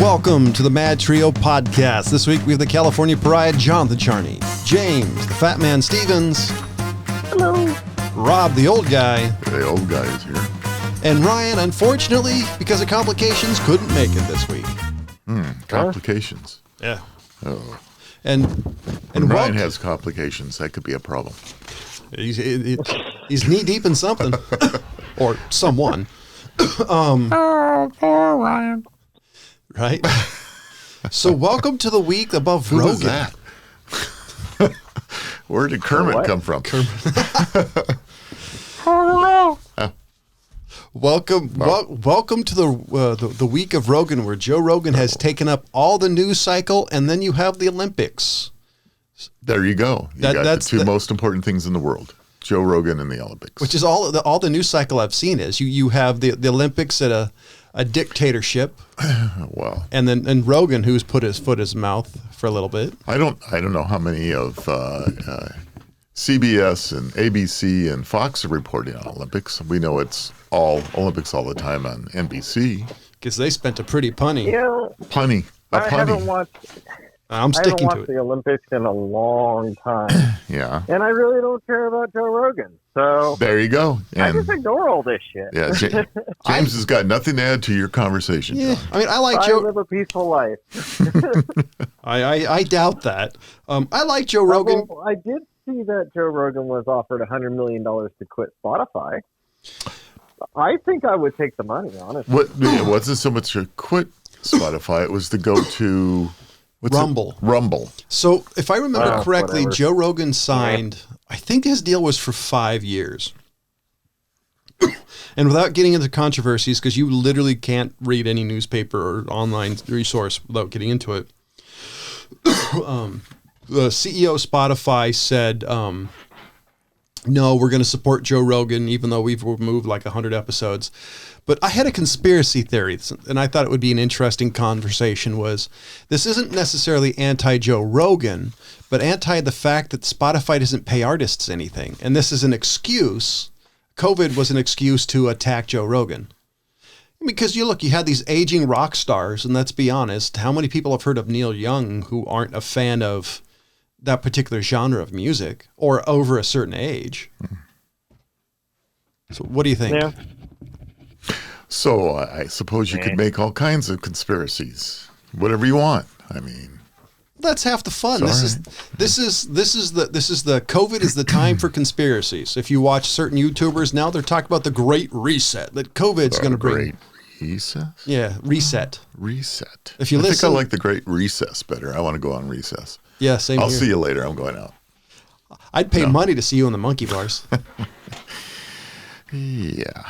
Welcome to the MadTrio podcast. This week we have the California Pariah, Jonathan Charney, James, the Fat Man Stevens. Hello. Rob, the old guy. The old guy is here. And Ryan, unfortunately, because of complications, couldn't make it this week. Complications. Yeah. Oh. And Ryan has complications. That could be a problem. He's knee deep in something. Or someone. Oh, poor Ryan. Right? So welcome to the week above Who Rogan. was that? Where did Kermit come from? Oh, no. Welcome to the week of Rogan, where Joe Rogan has taken up all the news cycle, and then you have the Olympics. There you go. That's the two most important things in the world: Joe Rogan and the Olympics. Which is all the news cycle I've seen is you have the Olympics at a dictatorship. Well, and Rogan, who's put his foot in his mouth for a little bit. I don't know how many of CBS and ABC and Fox are reporting on Olympics. We know it's all Olympics all the time on NBC. Because they spent a pretty punny. Yeah, Punny. I haven't watched the Olympics in a long time. Yeah. And I really don't care about Joe Rogan. So there you go. And I just ignore all this shit. Yeah, James has got nothing to add to your conversation. Yeah, I mean, I live a peaceful life. I doubt that. I like Joe Rogan. Well, I did see that Joe Rogan was offered $100 million to quit Spotify. I think I would take the money, honestly. It wasn't so much to quit Spotify; it was to go to Rumble. Rumble. So, if I remember correctly, whatever. Joe Rogan signed. I think his deal was for 5 years. And without getting into controversies, because you literally can't read any newspaper or online resource without getting into it, the CEO of Spotify said, no, we're going to support Joe Rogan, even though we've removed like 100 episodes. But I had a conspiracy theory, and I thought it would be an interesting conversation, was this isn't necessarily anti-Joe Rogan, but anti the fact that Spotify doesn't pay artists anything. And this is an excuse. COVID was an excuse to attack Joe Rogan. Because you had these aging rock stars, and let's be honest, how many people have heard of Neil Young who aren't a fan of that particular genre of music or over a certain age? So what do you think? Yeah. So I suppose you could make all kinds of conspiracies, whatever you want. I mean, that's half the fun. This is the COVID is the time for conspiracies. If you watch certain YouTubers now, they're talking about the Great Reset that COVID's going to bring. Great Recess? Yeah, reset. Reset. If you I listen, think I like the Great Recess better. I want to go on recess. Yeah, same I'll here. see you later. I'm going out. I'd pay money to see you in the monkey bars. Yeah.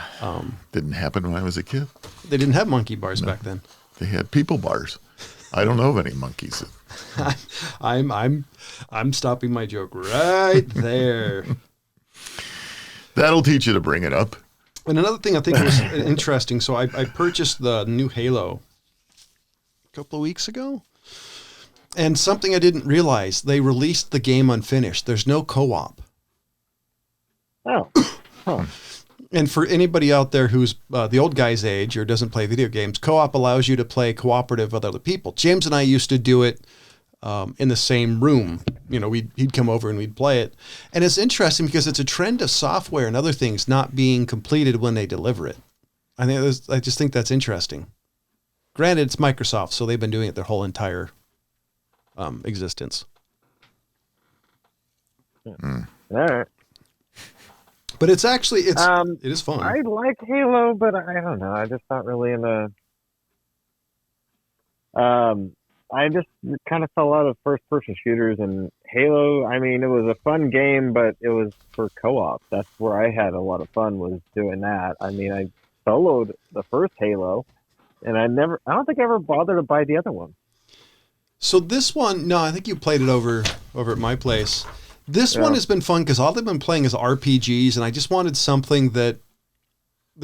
Didn't happen when I was a kid. They didn't have monkey bars back then. They had people bars. I don't know of any monkeys. I'm stopping my joke right there. That'll teach you to bring it up. And another thing I think was interesting. So I purchased the new Halo a couple of weeks ago. And something I didn't realize, they released the game unfinished. There's no co-op. Oh. Huh. And for anybody out there who's the old guy's age or doesn't play video games, co-op allows you to play cooperative with other people. James and I used to do it in the same room. You know, he'd come over and we'd play it. And it's interesting because it's a trend of software and other things not being completed when they deliver it. I just think that's interesting. Granted, it's Microsoft, so they've been doing it their whole entire existence. All right. But it's actually it is fun. I like Halo, but I don't know. I just not really in the. I just kind of fell out of first-person shooters, and Halo. I mean, it was a fun game, but it was for co-op. That's where I had a lot of fun, was doing that. I mean, I soloed the first Halo, and I don't think I ever bothered to buy the other one. So this one, no, I think you played it over at my place. This one has been fun because all they've been playing is RPGs, and I just wanted something that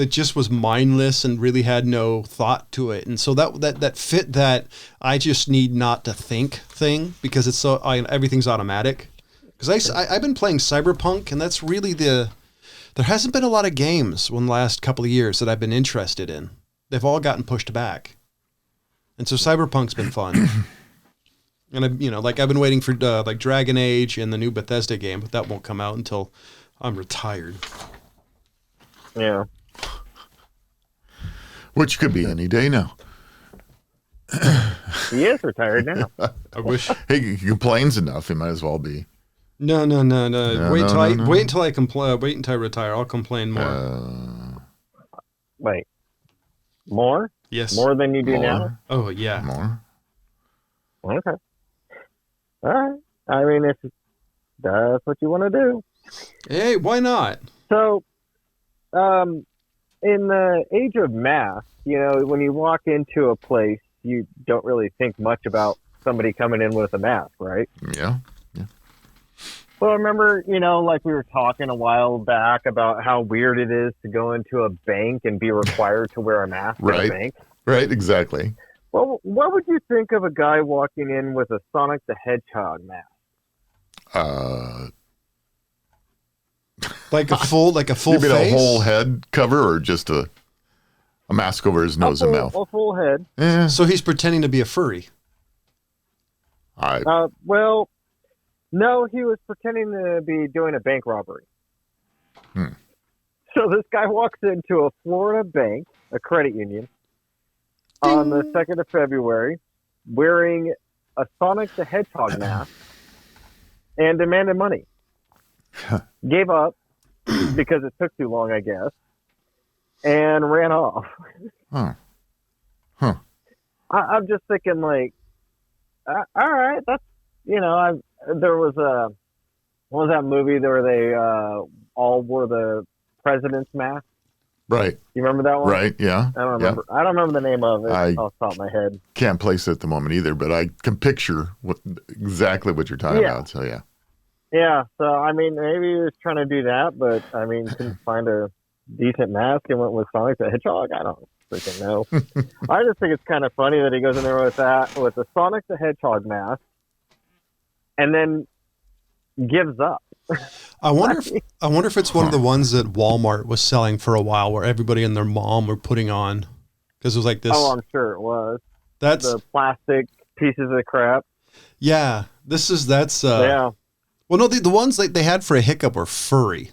just was mindless and really had no thought to it. And so that fit that I just need not to think thing, because it's everything's automatic. Because I've been playing Cyberpunk, and that's really there hasn't been a lot of games in the last couple of years that I've been interested in. They've all gotten pushed back. And so Cyberpunk's been fun. And I've been waiting for like Dragon Age and the new Bethesda game, but that won't come out until I'm retired. Yeah. Which could be any day now. He is retired now. I wish. He complains enough. He might as well be. No. Wait until I complain. Wait until I retire. I'll complain more. Wait. More? Yes. More than you do now? Oh yeah. More. Okay. All right. I mean, if that's what you want to do. Hey, why not? So, in the age of math, when you walk into a place, you don't really think much about somebody coming in with a mask, right? Yeah. Well, I remember, like we were talking a while back about how weird it is to go into a bank and be required to wear a mask in a bank. Right, exactly. Well, what would you think of a guy walking in with a Sonic the Hedgehog mask? Like a full you mean face? a whole head cover or just a mask over his nose and mouth? A full head. Yeah. So he's pretending to be a furry. Well, no, he was pretending to be doing a bank robbery. So this guy walks into a Florida bank, a credit union, on the 2nd of February, wearing a Sonic the Hedgehog mask and demanded money. Gave up because it took too long, I guess, and ran off. I'm just thinking, like, all right, that's, there was what was that movie where they all wore the president's mask? Right. You remember that one? Right, yeah. I don't remember. I don't remember the name of it off the top of my head. Can't place it at the moment either, but I can picture exactly what you're talking about. So, yeah. Yeah, so, I mean, maybe he was trying to do that, but, I mean, couldn't find a decent mask and went with Sonic the Hedgehog. I don't freaking know. I just think it's kind of funny that he goes in there with the Sonic the Hedgehog mask, and then gives up. I wonder if it's one of the ones that Walmart was selling for a while, where everybody and their mom were putting on, because it was like this. Oh, I'm sure it was. That's the plastic pieces of crap. Yeah, yeah. Well, no, the ones like they had for a hiccup were furry,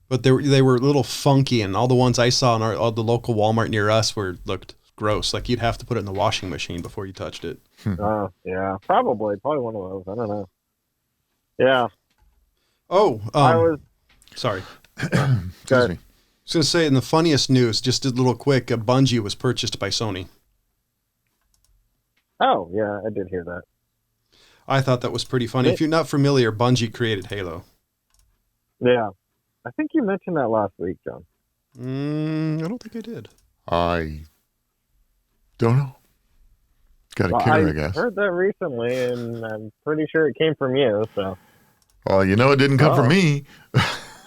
but they were a little funky, and all the ones I saw in all the local Walmart near us looked gross. Like you'd have to put it in the washing machine before you touched it. Yeah, probably one of those. I don't know. Yeah. Oh, I was sorry. Excuse me. I was going to say, in the funniest news, just a little quick, Bungie was purchased by Sony. Oh, yeah, I did hear that. I thought that was pretty funny. If you're not familiar, Bungie created Halo. Yeah. I think you mentioned that last week, John. I don't think I did. I don't know. Got a care, I guess. I heard that recently, and I'm pretty sure it came from you, so. Well, it didn't come from me.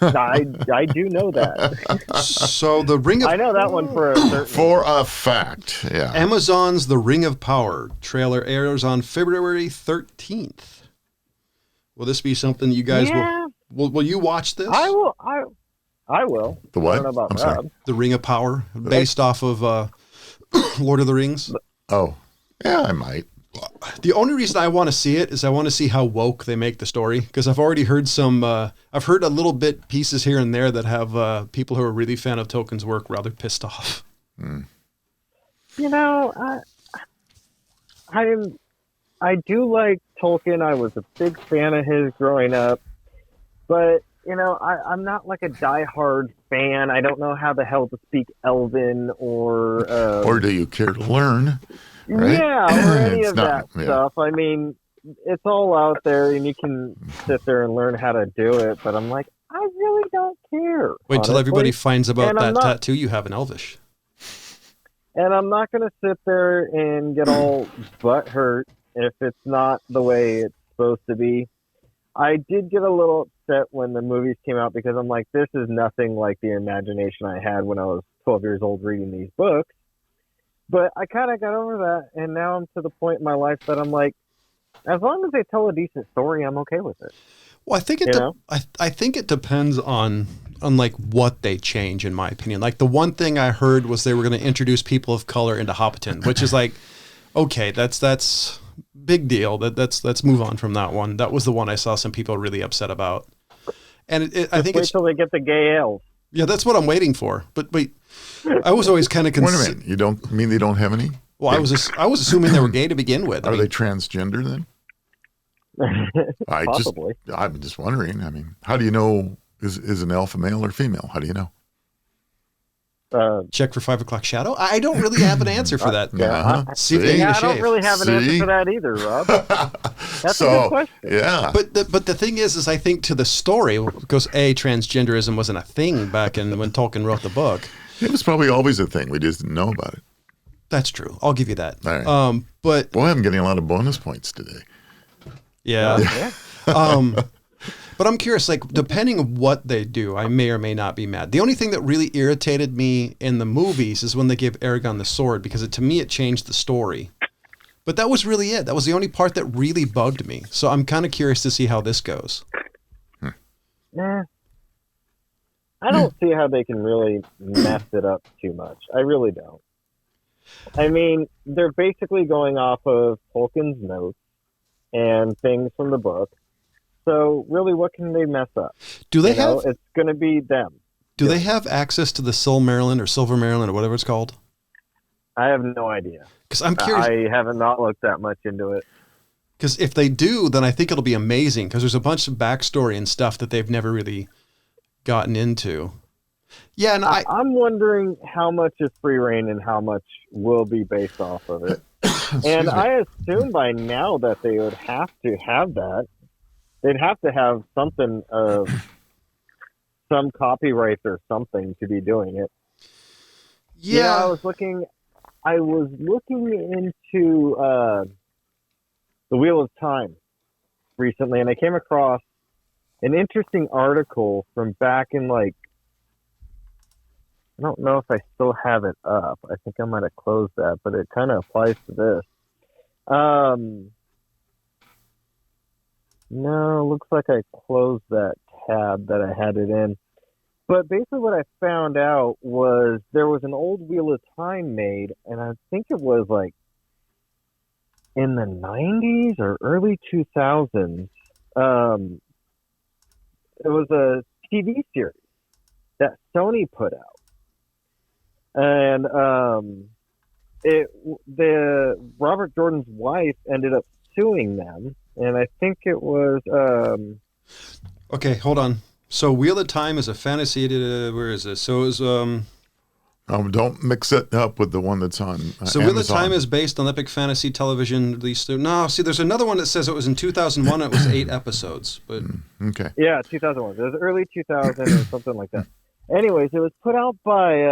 I do know that. So the Ring of... I know that one for a certain... For a fact, yeah. Amazon's The Ring of Power trailer airs on February 13th. Will this be something you guys will you watch this? I will. I will. The what? I don't know about I'm sorry. The Ring of Power, based off of Lord of the Rings. Oh, yeah, I might. The only reason I want to see it is I want to see how woke they make the story, because I've already heard I've heard a little bit pieces here and there that have people who are really fan of Tolkien's work rather pissed off. I do like Tolkien. I was a big fan of his growing up, but I'm not like a diehard fan. I don't know how the hell to speak Elven or do you care to learn? Right? Yeah, or any of that stuff. I mean, it's all out there, and you can sit there and learn how to do it. But I'm like, I really don't care. Wait till everybody finds about that tattoo you have in Elvish. And I'm not going to sit there and get all butthurt if it's not the way it's supposed to be. I did get a little upset when the movies came out because I'm like, this is nothing like the imagination I had when I was 12 years old reading these books. But I kind of got over that, and now I'm to the point in my life that I'm like, as long as they tell a decent story, I'm okay with it. Well, I think I think it depends on like what they change, in my opinion. Like the one thing I heard was they were going to introduce people of color into Hobbiton, which is like, Okay, that's big deal. Let's move on from that one. That was the one I saw some people really upset about. And I think wait till they get the gay L's. Yeah, that's what I'm waiting for. But wait, I was always kind of Wait a minute. You don't mean they don't have any? Well, I was assuming they were gay to begin with. Are they transgender then? Possibly. I'm just wondering. I mean, how do you know is an alpha male or female? How do you know? Check for 5 o'clock shadow. I don't really have an answer for that. See, I don't really have an answer for that either, Rob. That's a good question. Yeah. But the thing is I think to the story, because transgenderism wasn't a thing back when Tolkien wrote the book. It was probably always a thing. We just didn't know about it. That's true. I'll give you that. All right. But boy, I'm getting a lot of bonus points today. Yeah. But I'm curious, like, depending on what they do, I may or may not be mad. The only thing that really irritated me in the movies is when they give Aragorn the sword, because to me it changed the story. But that was really it. That was the only part that really bugged me. So I'm kind of curious to see how this goes. Nah. I don't see how they can really mess it up too much. I really don't. I mean, they're basically going off of Tolkien's notes and things from the book. So really, what can they mess up? Do they have? It's going to be them. Do they have access to the Silmarillion or Silvermarillion or whatever it's called? I have no idea. Because I'm curious. I haven't not looked that much into it. Because if they do, then I think it'll be amazing. Because there's a bunch of backstory and stuff that they've never really gotten into. Yeah, and I'm wondering how much is free reign and how much will be based off of it. And I assume by now that they would have to have that. They'd have to have something of some copyright or something to be doing it. Yeah, I was looking into the Wheel of Time recently, and I came across an interesting article from back in I don't know if I still have it up. I think I might have closed that, but it kind of applies to this. No, looks like I closed that tab that I had it in. But basically what I found out was there was an old Wheel of Time made, and I think it was in the 90s or early 2000s. It was a TV series that Sony put out. And the Robert Jordan's wife ended up suing them. And I think it was... Okay, hold on. So Wheel of Time is a fantasy... where is this? So it was... don't mix it up with the one that's on So Amazon. Wheel of Time is based on epic fantasy television released... No, see, there's another one that says it was in 2001. It was 8 episodes. But Okay. Yeah, 2001. It was early 2000 or something like that. Anyways, it was put out by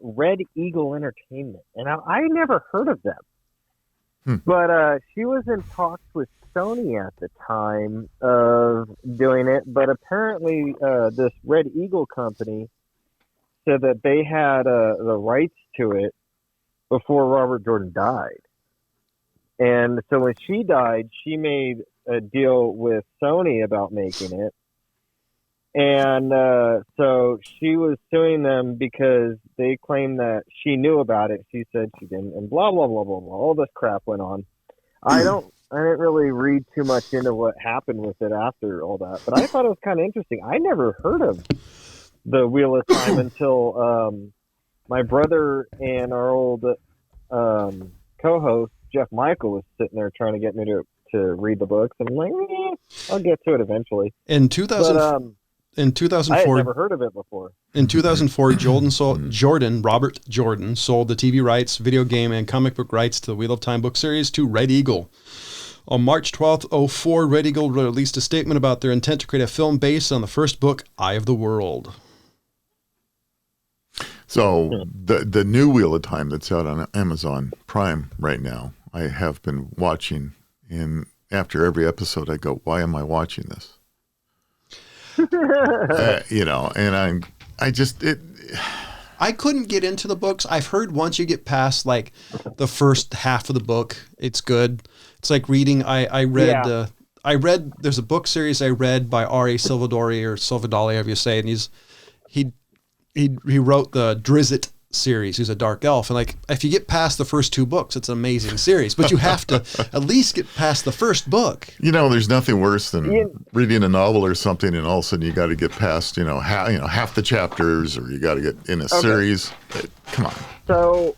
Red Eagle Entertainment. And I never heard of them. But she was in talks with Sony at the time of doing it, but apparently this Red Eagle company said that they had the rights to it before Robert Jordan died. And so when she died, she made a deal with Sony about making it. And so she was suing them because they claimed that she knew about it. She said she didn't, and blah, blah, blah, blah, blah. All this crap went on. I didn't really read too much into what happened with it after all that, but I thought it was kind of interesting. I never heard of the Wheel of Time until my brother and our old co-host, Jeff Michael, was sitting there trying to get me to read the books. And I'm like, I'll get to it eventually. In 2004, I had never heard of it before. In 2004, Robert Jordan sold the TV rights, video game, and comic book rights to the Wheel of Time book series to Red Eagle. On March 12th, 2004, Red Eagle released a statement about their intent to create a film based on the first book, Eye of the World. So the new Wheel of Time that's out on Amazon Prime right now, I have been watching, and after every episode I go, why am I watching this? And I couldn't get into the books. I've heard once you get past the first half of the book, it's good. It's like reading. I read there's a book series I read by R.A. Silvadori or Silvadoli, however you say it. And he wrote the Drizzt series, who's a dark elf. And like, if you get past the first 2 books, it's an amazing series, but you have to at least get past the first book. There's nothing worse than reading a novel or something, and all of a sudden you got to get past, half the chapters, or you got to get in a series. Come on. So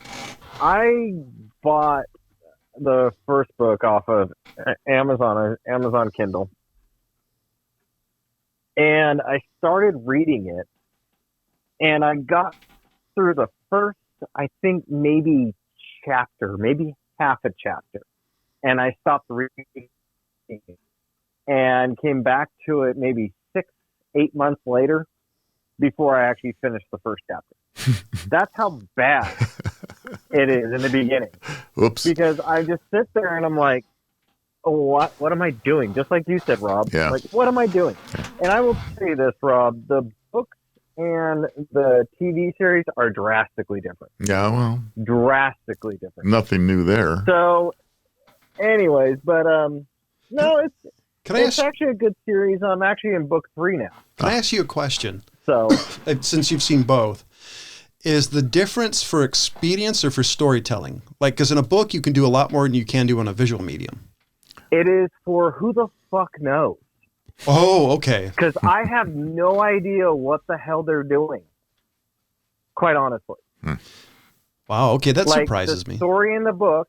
I bought the first book off of Amazon Kindle, and I started reading it, and I got through the first, I think maybe half a chapter, and I stopped reading it and came back to it maybe 6-8 months later before I actually finished the first chapter. That's how bad it is in the beginning. Oops. Because I just sit there and I'm like, oh, what am I doing? Just like you said, Rob. Yeah. Like, what am I doing? And I will say this, Rob, the books and the TV series are drastically different. Yeah, well. Drastically different. Nothing new there. So, anyways, but no, it's actually a good series. I'm actually in book 3 now. Can I ask you a question? So, since you've seen both, is the difference for expedience or for storytelling? Like, because in a book, you can do a lot more than you can do on a visual medium. It is for who the fuck knows. Oh, okay. Because I have no idea what the hell they're doing, quite honestly. Wow, okay, that like surprises me. The story in the book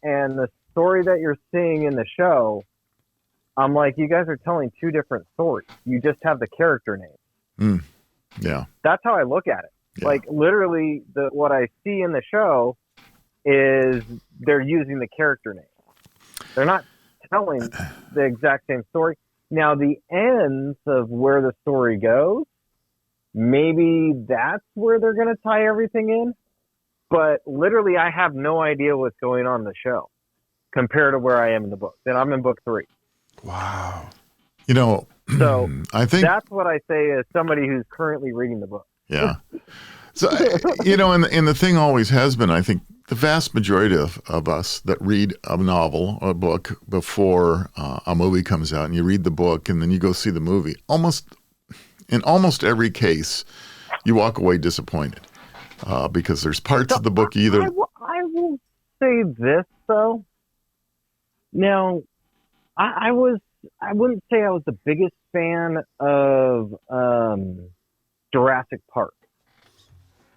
and the story that you're seeing in the show, I'm like, you guys are telling 2 different stories. You just have the character names. Yeah. That's how I look at it. Yeah. Like, literally, what I see in the show is they're using the character names. They're not telling the exact same story. Now, the ends of where the story goes, maybe that's where they're going to tie everything in. But literally, I have no idea what's going on in the show compared to where I am in the book. And I'm in book 3. Wow. So I think that's what I say as somebody who's currently reading the book. Yeah. So, and the thing always has been, I think, the vast majority of us that read a novel or a book before a movie comes out, and you read the book and then you go see the movie, in almost every case, you walk away disappointed because there's parts of the book either. I will say this, though. Now, I wouldn't say I was the biggest fan of Jurassic Park.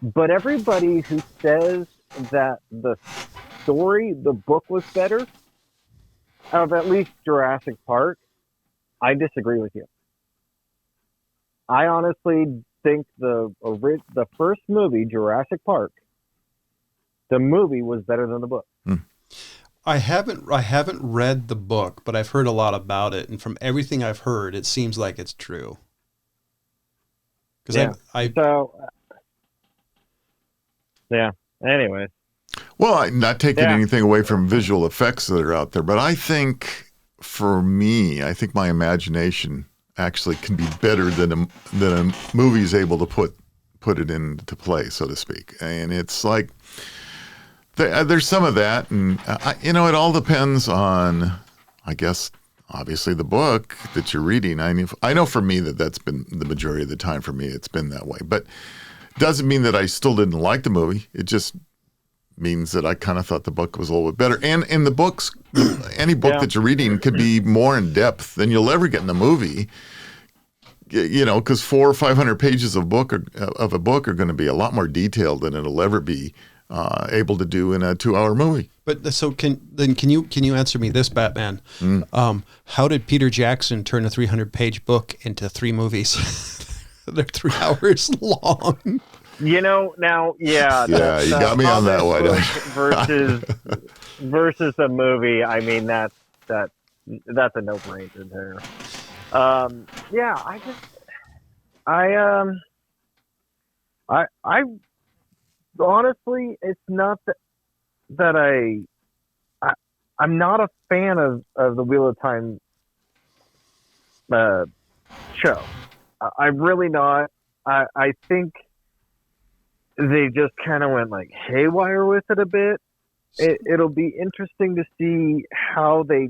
But everybody who says that the book was better, of at least Jurassic Park, I disagree with you. I honestly think the first movie, Jurassic Park, the movie was better than the book. I haven't read the book, but I've heard a lot about it, and from everything I've heard, it seems like it's true. Yeah. Anyways. Well, I'm not taking anything away from visual effects that are out there, but I think for me, my imagination actually can be better than a movie is able to put it into play, so to speak. And it's like there's some of that, and it all depends on, I guess, obviously the book that you're reading. I know for me that's been the majority of the time. For me, it's been that way, but doesn't mean that I still didn't like the movie. It just means that I kind of thought the book was a little bit better. And in the books, any book that you're reading could be more in depth than you'll ever get in the movie. Because 400 or 500 pages of a book are going to be a lot more detailed than it'll ever be able to do in a 2-hour movie. But so can you answer me this, Batman? How did Peter Jackson turn a 300-page book into 3 movies? They're 3 hours long. Now, yeah, you got me on that one. versus a movie. I mean, that's a no-brainer there. I honestly, it's not that I'm not a fan of the Wheel of Time show. I'm really not. I think they just kind of went like haywire with it a bit. It'll be interesting to see how they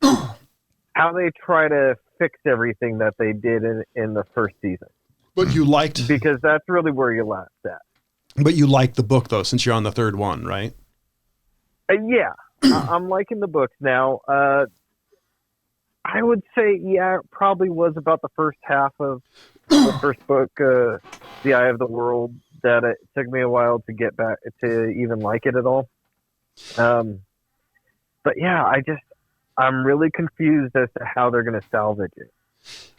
try to fix everything that they did in the first season. But you liked, because that's really where you left at. But you like the book though, since you're on the third one, right? Yeah, I'm liking the books now. I would say, yeah, it probably was about the first half of the first book, The Eye of the World, that it took me a while to get back to even like it at all. But yeah, I'm really confused as to how they're going to salvage it.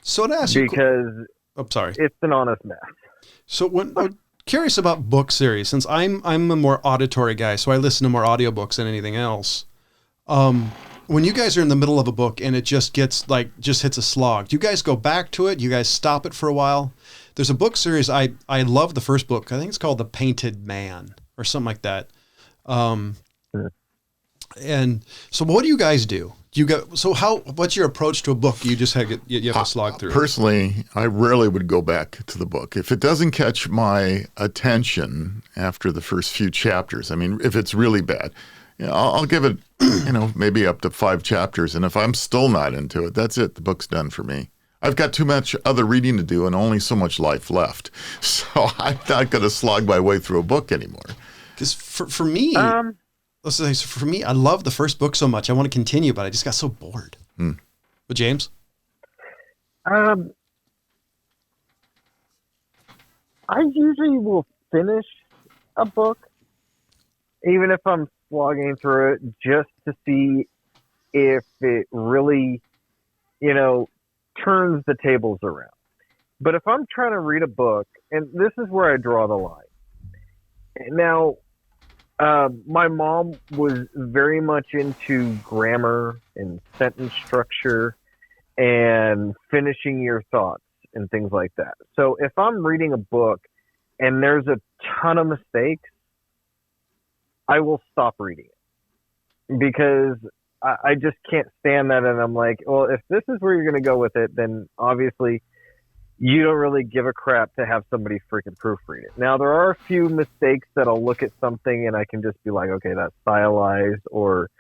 So to ask you, because I'm sorry, it's an honest mess. So I'm curious about book series, since I'm a more auditory guy, so I listen to more audiobooks than anything else. When you guys are in the middle of a book and it just hits a slog, do you guys go back to it? Do you guys stop it for a while? There's a book series. I love the first book. I think it's called The Painted Man or something like that. And so what do you guys do? What's your approach to a book? You just have to slog through. Personally, I rarely would go back to the book. If it doesn't catch my attention after the first few chapters, I mean, if it's really bad, I'll give it, maybe up to 5 chapters. And if I'm still not into it, that's it. The book's done for me. I've got too much other reading to do and only so much life left. So I'm not going to slog my way through a book anymore. Because for me, let's say, for me, I love the first book so much. I want to continue, but I just got so bored. But James? I usually will finish a book, even if I'm slogging through it, just to see if it really, turns the tables around. But if I'm trying to read a book, and this is where I draw the line. Now, my mom was very much into grammar and sentence structure and finishing your thoughts and things like that. So if I'm reading a book and there's a ton of mistakes, I will stop reading it because I just can't stand that. And I'm like, well, if this is where you're going to go with it, then obviously you don't really give a crap to have somebody freaking proofread it. Now, there are a few mistakes that I'll look at something and I can just be like, okay, that's stylized or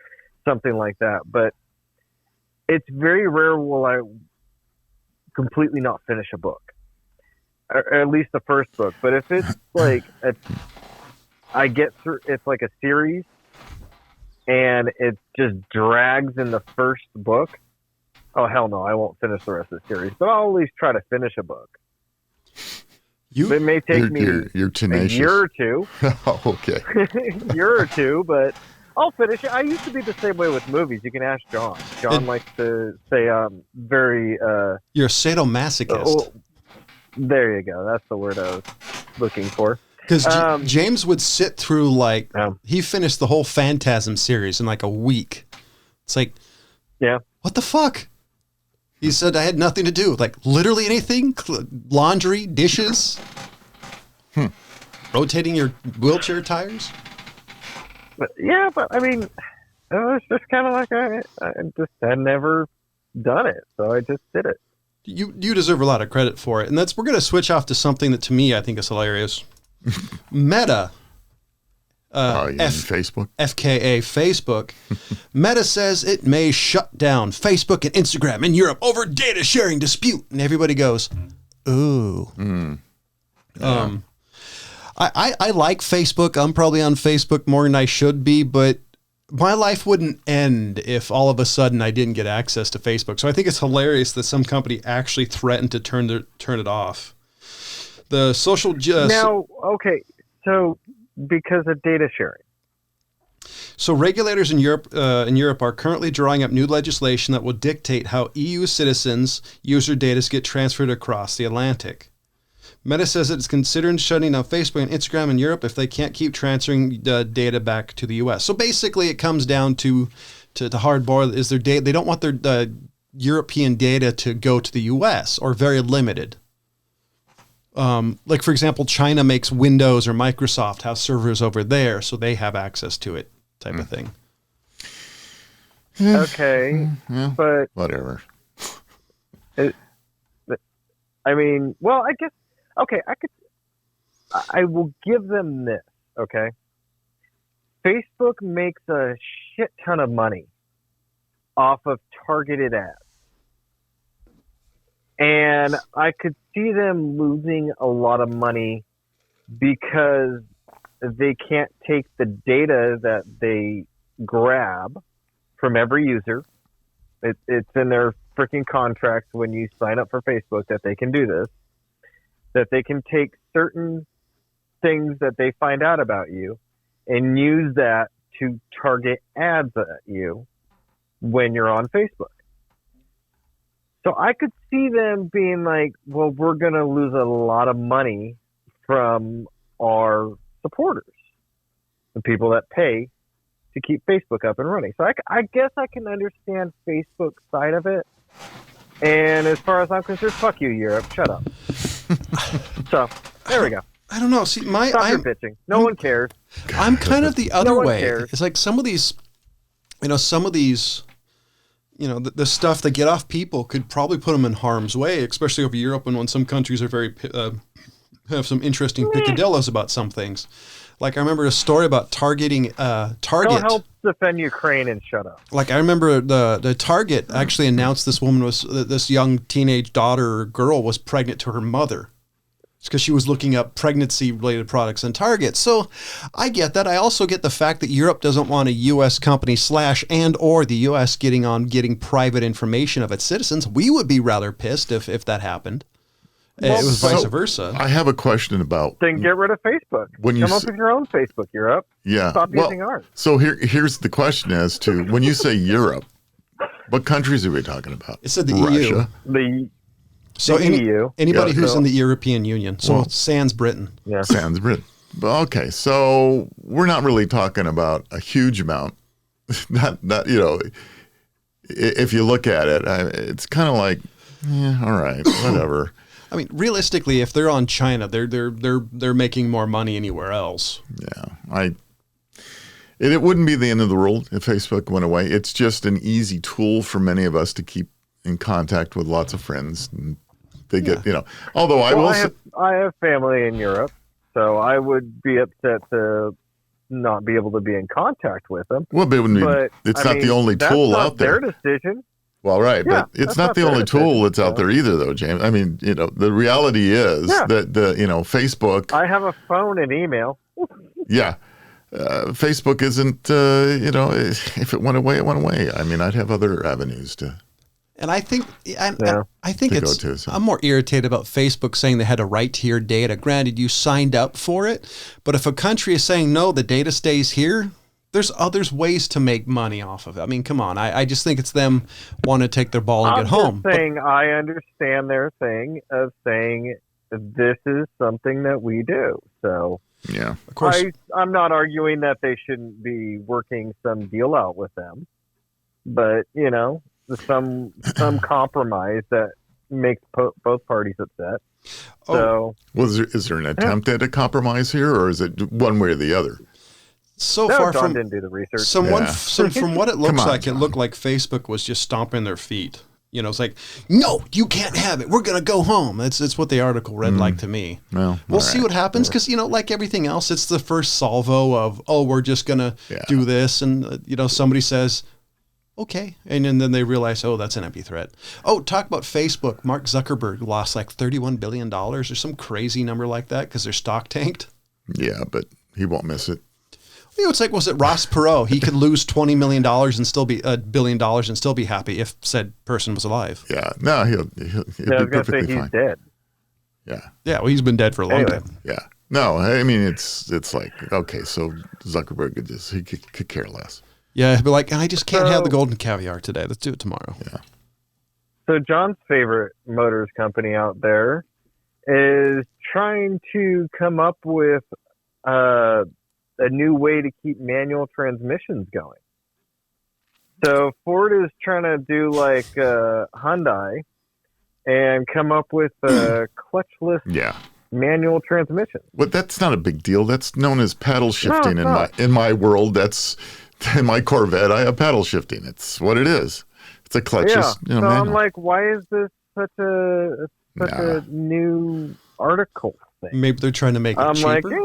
something like that. But it's very rare will I completely not finish a book, or at least the first book. But if it's like I get through, it's like a series and it just drags in the first book. Oh, hell no, I won't finish the rest of the series, but I'll at least try to finish a book. It may take me you're tenacious. A year or two. Oh, okay. Year or two, but I'll finish it. I used to be the same way with movies. You can ask John. John likes to say very... You're a sadomasochist. There you go. That's the word I was looking for. Because James would sit through, he finished the whole Phantasm series in like a week. It's like, yeah, what the fuck? He said I had nothing to do. Like, literally anything? Laundry, dishes, rotating your wheelchair tires? But I mean, it was just kind of like I just had never done it, so I just did it. You deserve a lot of credit for it. And we're going to switch off to something that to me I think is hilarious. Meta. Facebook? FKA Facebook. Meta says it may shut down Facebook and Instagram in Europe over data sharing dispute. And everybody goes, ooh. Yeah. I like Facebook. I'm probably on Facebook more than I should be, but my life wouldn't end if all of a sudden I didn't get access to Facebook. So I think it's hilarious that some company actually threatened to turn it off. The social so because of data sharing. So regulators in Europe are currently drawing up new legislation that will dictate how EU citizens' user data get transferred across the Atlantic. Meta says it's considering shutting down Facebook and Instagram in Europe if they can't keep transferring data back to the U.S. So basically, it comes down to hardball is their data. They don't want their European data to go to the U.S. or very limited. Like, for example, China makes Windows or Microsoft have servers over there, so they have access to it, type of thing. Okay, Yeah, but whatever. I mean, well, I guess, okay, I will give them this, okay? Facebook makes a shit ton of money off of targeted ads. And I could see them losing a lot of money because they can't take the data that they grab from every user. It's in their freaking contracts when you sign up for Facebook that they can do this, that they can take certain things that they find out about you and use that to target ads at you when you're on Facebook. So I could see them being like, well, we're going to lose a lot of money from our supporters, the people that pay to keep Facebook up and running. So I guess I can understand Facebook's side of it. And as far as I'm concerned, fuck you, Europe. Shut up. So there we go. I don't know. See, Stop your bitching. No one cares. I'm kind of the other one way. cares. It's like some of these, the stuff they get off people could probably put them in harm's way, especially over Europe and when some countries are very, have some interesting picadillos about some things. Like I remember a story about targeting Target. Don't help defend Ukraine and shut up. Like I remember the Target actually announced this young teenage daughter or girl was pregnant to her mother. It's because she was looking up pregnancy-related products on Target. So I get that. I also get the fact that Europe doesn't want a U.S. company or the U.S. getting private information of its citizens. We would be rather pissed if that happened. It was vice versa. I have a question about. Then get rid of Facebook. Come up with your own Facebook, Europe. Yeah. Stop using ours. So here's the question as to when you say Europe, what countries are we talking about? It said the EU. The EU. Anybody who's in the European Union. So sans Britain. Yeah. Sans Britain. Okay, so we're not really talking about a huge amount. Not if you look at it, it's kind of like, all right, whatever. I mean, realistically, if they're on China, they're making more money anywhere else. Yeah, it wouldn't be the end of the world if Facebook went away. It's just an easy tool for many of us to keep in contact with lots of friends. And they get, Although I have family in Europe, so I would be upset to not be able to be in contact with them. Well, but it's not the only tool out there. Their decision. Well, right, yeah, but it's not the only tool that's out there either, though, James. I mean, the reality is that Facebook. I have a phone and email. Yeah, Facebook isn't. If it went away, it went away. I mean, I'd have other avenues to. And I think I'm more irritated about Facebook saying they had a right to your data. Granted, you signed up for it, but if a country is saying no, the data stays here. There's ways to make money off of it. I mean, come on. I just think it's them want to take their ball and get home. I understand their thing of saying this is something that we do. So yeah, of course. I'm not arguing that they shouldn't be working some deal out with them, but some compromise that makes both parties upset. So, is there an attempt at a compromise here, or is it one way or the other? John didn't do the research. From what it looks like, John. It looked like Facebook was just stomping their feet. It's like, no, you can't have it. We're going to go home. It's what the article read like to me. Well, we'll see what happens because, like everything else, it's the first salvo of, we're just going to do this. And, somebody says, okay. And then they realize, that's an empty threat. Talk about Facebook. Mark Zuckerberg lost like $31 billion or some crazy number like that because their stock tanked. Yeah, but he won't miss it. It's like, was it Ross Perot? He could lose $20 million and still be $1 billion and still be happy if said person was alive. Yeah, no, he'll be perfectly fine. He's dead. Yeah. Yeah, well, he's been dead for a long time. Yeah. No, I mean, it's like, okay, so Zuckerberg could care less. Yeah, but like, I just can't have the golden caviar today. Let's do it tomorrow. Yeah. So John's favorite motors company out there is trying to come up with a new way to keep manual transmissions going. So Ford is trying to do like Hyundai and come up with a clutchless manual transmission. Well, that's not a big deal. That's known as paddle shifting in my world. That's in my Corvette. I have paddle shifting. It's what it is. It's a clutchless. So manual. I'm like, why is this such a new article thing? Maybe they're trying to make it cheaper.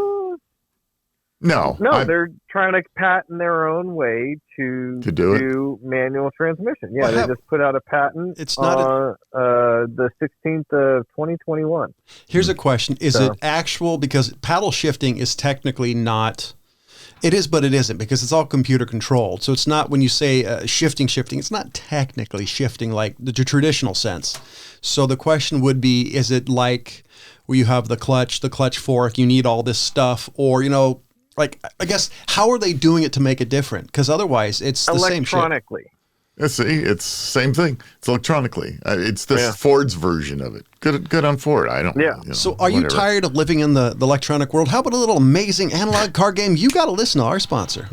No, they're trying to patent their own way to do manual transmission. Yeah, they just put out a patent. It's not the 16th of 2021. Here's a question: is it actual? Because paddle shifting is technically not. It is, but it isn't, because it's all computer controlled. So it's not, when you say shifting, it's not technically shifting like the traditional sense. So the question would be, is it like where you have the clutch fork, you need all this stuff, or, like, I guess, how are they doing it to make it different? Because otherwise it's the same shit. Electronically. See, it's same thing. It's electronically. It's this Ford's version of it. Good on Ford. I don't. Yeah. So are you tired of living in the electronic world? How about a little amazing analog card game? You got to listen to our sponsor.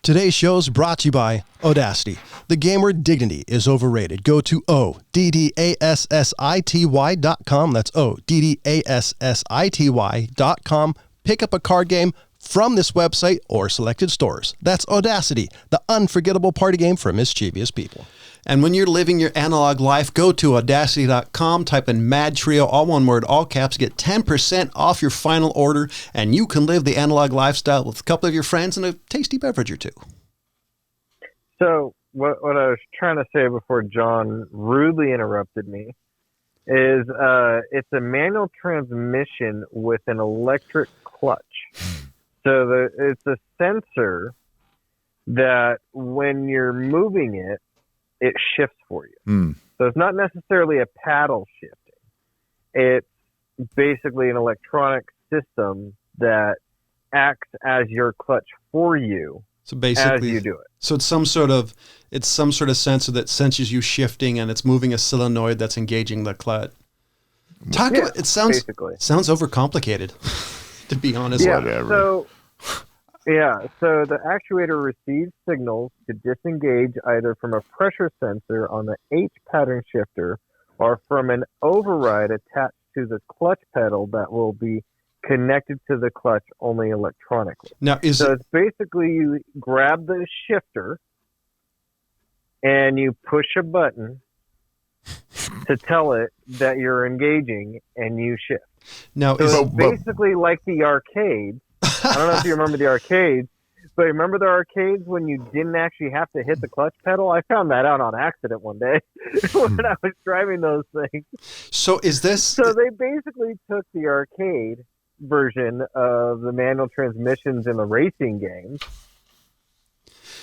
Today's show is brought to you by Audacity. The game where dignity is overrated. Go to ODDASSITY.com. That's ODDASSITY.com. Pick up a card game from this website or selected stores. That's Audacity, the unforgettable party game for mischievous people. And when you're living your analog life, go to Audacity.com, type in MadTrio, all one word, all caps, get 10% off your final order, and you can live the analog lifestyle with a couple of your friends and a tasty beverage or two. So what I was trying to say before John rudely interrupted me is it's a manual transmission with an electric clutch. So it's a sensor that when you're moving it, it shifts for you. So it's not necessarily a paddle shifting. It's basically an electronic system that acts as your clutch for you. So basically, as you do it. So it's some sort of sensor that senses you shifting, and it's moving a solenoid that's engaging the clutch. It sounds overcomplicated, to be honest. Yeah. Whatever. So the actuator receives signals to disengage either from a pressure sensor on the H pattern shifter or from an override attached to the clutch pedal that will be connected to the clutch only electronically. Now, it's basically you grab the shifter and you push a button to tell it that you're engaging, and you shift. Now, it's basically like the arcades. I don't know if you remember the arcades, but remember the arcades when you didn't actually have to hit the clutch pedal? I found that out on accident one day when I was driving those things. So they basically took the arcade version of the manual transmissions in the racing games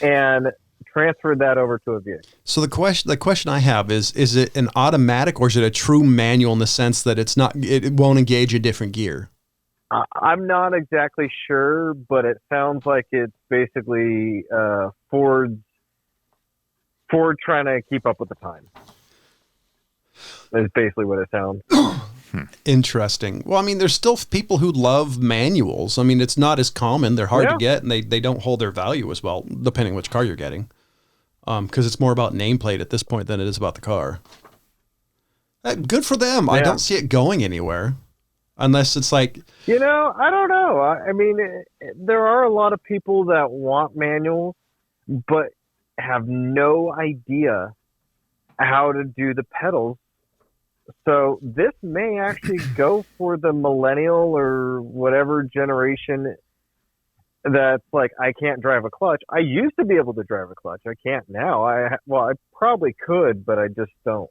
and transferred that over to a vehicle. So the question I have is it an automatic, or is it a true manual in the sense that it won't engage a different gear? I'm not exactly sure, but it sounds like it's basically Ford trying to keep up with the time. Is basically what it sounds. Interesting. Well, I mean, there's still people who love manuals. I mean, it's not as common. They're hard to get, and they don't hold their value as well, depending which car you're getting. Because it's more about nameplate at this point than it is about the car. Good for them. Yeah. I don't see it going anywhere. Unless it's like... I don't know. I mean, there are a lot of people that want manuals, but have no idea how to do the pedals. So this may actually go for the millennial or whatever generation that's like, I can't drive a clutch. I used to be able to drive a clutch. I can't now. I probably could, but I just don't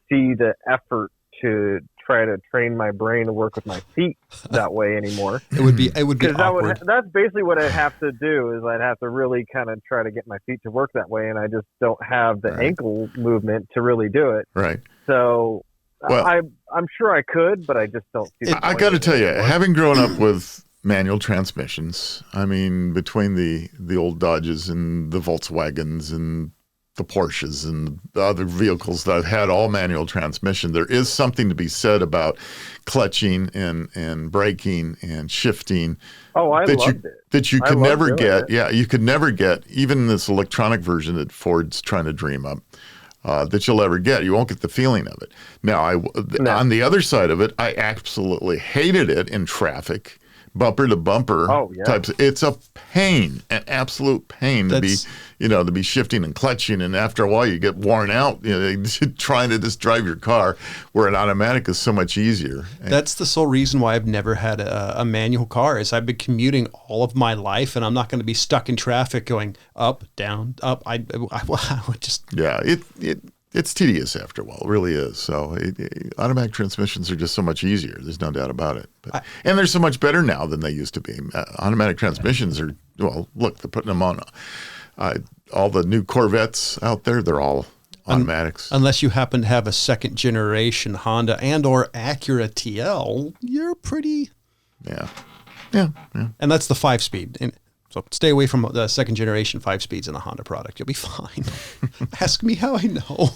see the effort to try to train my brain to work with my feet that way anymore. It would be awkward. That's basically what I'd have to do, is I'd have to really kind of try to get my feet to work that way, and I just don't have the ankle movement to really do it. Right. So I'm sure I could, but I just don't see the I got to tell you, having grown up with manual transmissions, I mean, between the old Dodges and the Volkswagens and the Porsches and the other vehicles that I've had all manual transmission, there is something to be said about clutching and braking and shifting. Oh, I loved it. That you could never get. Yeah, you could never get, even this electronic version that Ford's trying to dream up, that you'll ever get. You won't get the feeling of it. Now, on the other side of it, I absolutely hated it in traffic bumper to bumper types. It's a pain, an absolute pain to be shifting and clutching. And after a while, you get worn out, trying to just drive your car, where an automatic is so much easier. That's the sole reason why I've never had a manual car, is I've been commuting all of my life, and I'm not going to be stuck in traffic going up, down, up. I would just. Yeah, it's tedious after a while. It really is. So automatic transmissions are just so much easier. There's no doubt about it. And they're so much better now than they used to be. Automatic transmissions are, well, look, they're putting them on all the new Corvettes out there. They're all automatics. Unless you happen to have a second generation Honda and or Acura TL, you're pretty. Yeah. And that's the 5-speed. So stay away from the second generation 5-speeds in a Honda product. You'll be fine. Ask me how I know.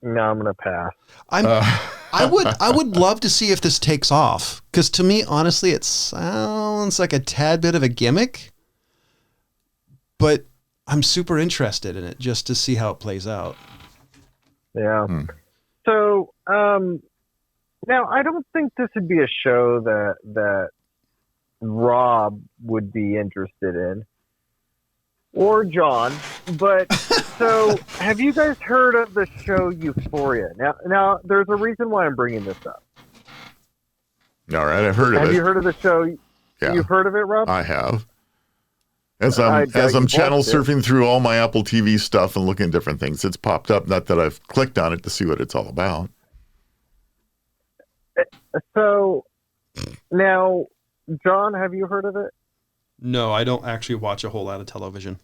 No, I'm gonna pass. I would love to see if this takes off, because to me, honestly, it sounds like a tad bit of a gimmick, but I'm super interested in it just to see how it plays out. Yeah. So now I don't think this would be a show that Rob would be interested in, or John, but so have you guys heard of the show Euphoria? Now there's a reason why I'm bringing this up. All right, I've heard of it. Have you heard of the show? Yeah. You've heard of it, Rob? I have. As I'm channel surfing through all my Apple TV stuff and looking at different things, it's popped up. Not that I've clicked on it to see what it's all about. So now, John, have you heard of it? No, I don't actually watch a whole lot of television.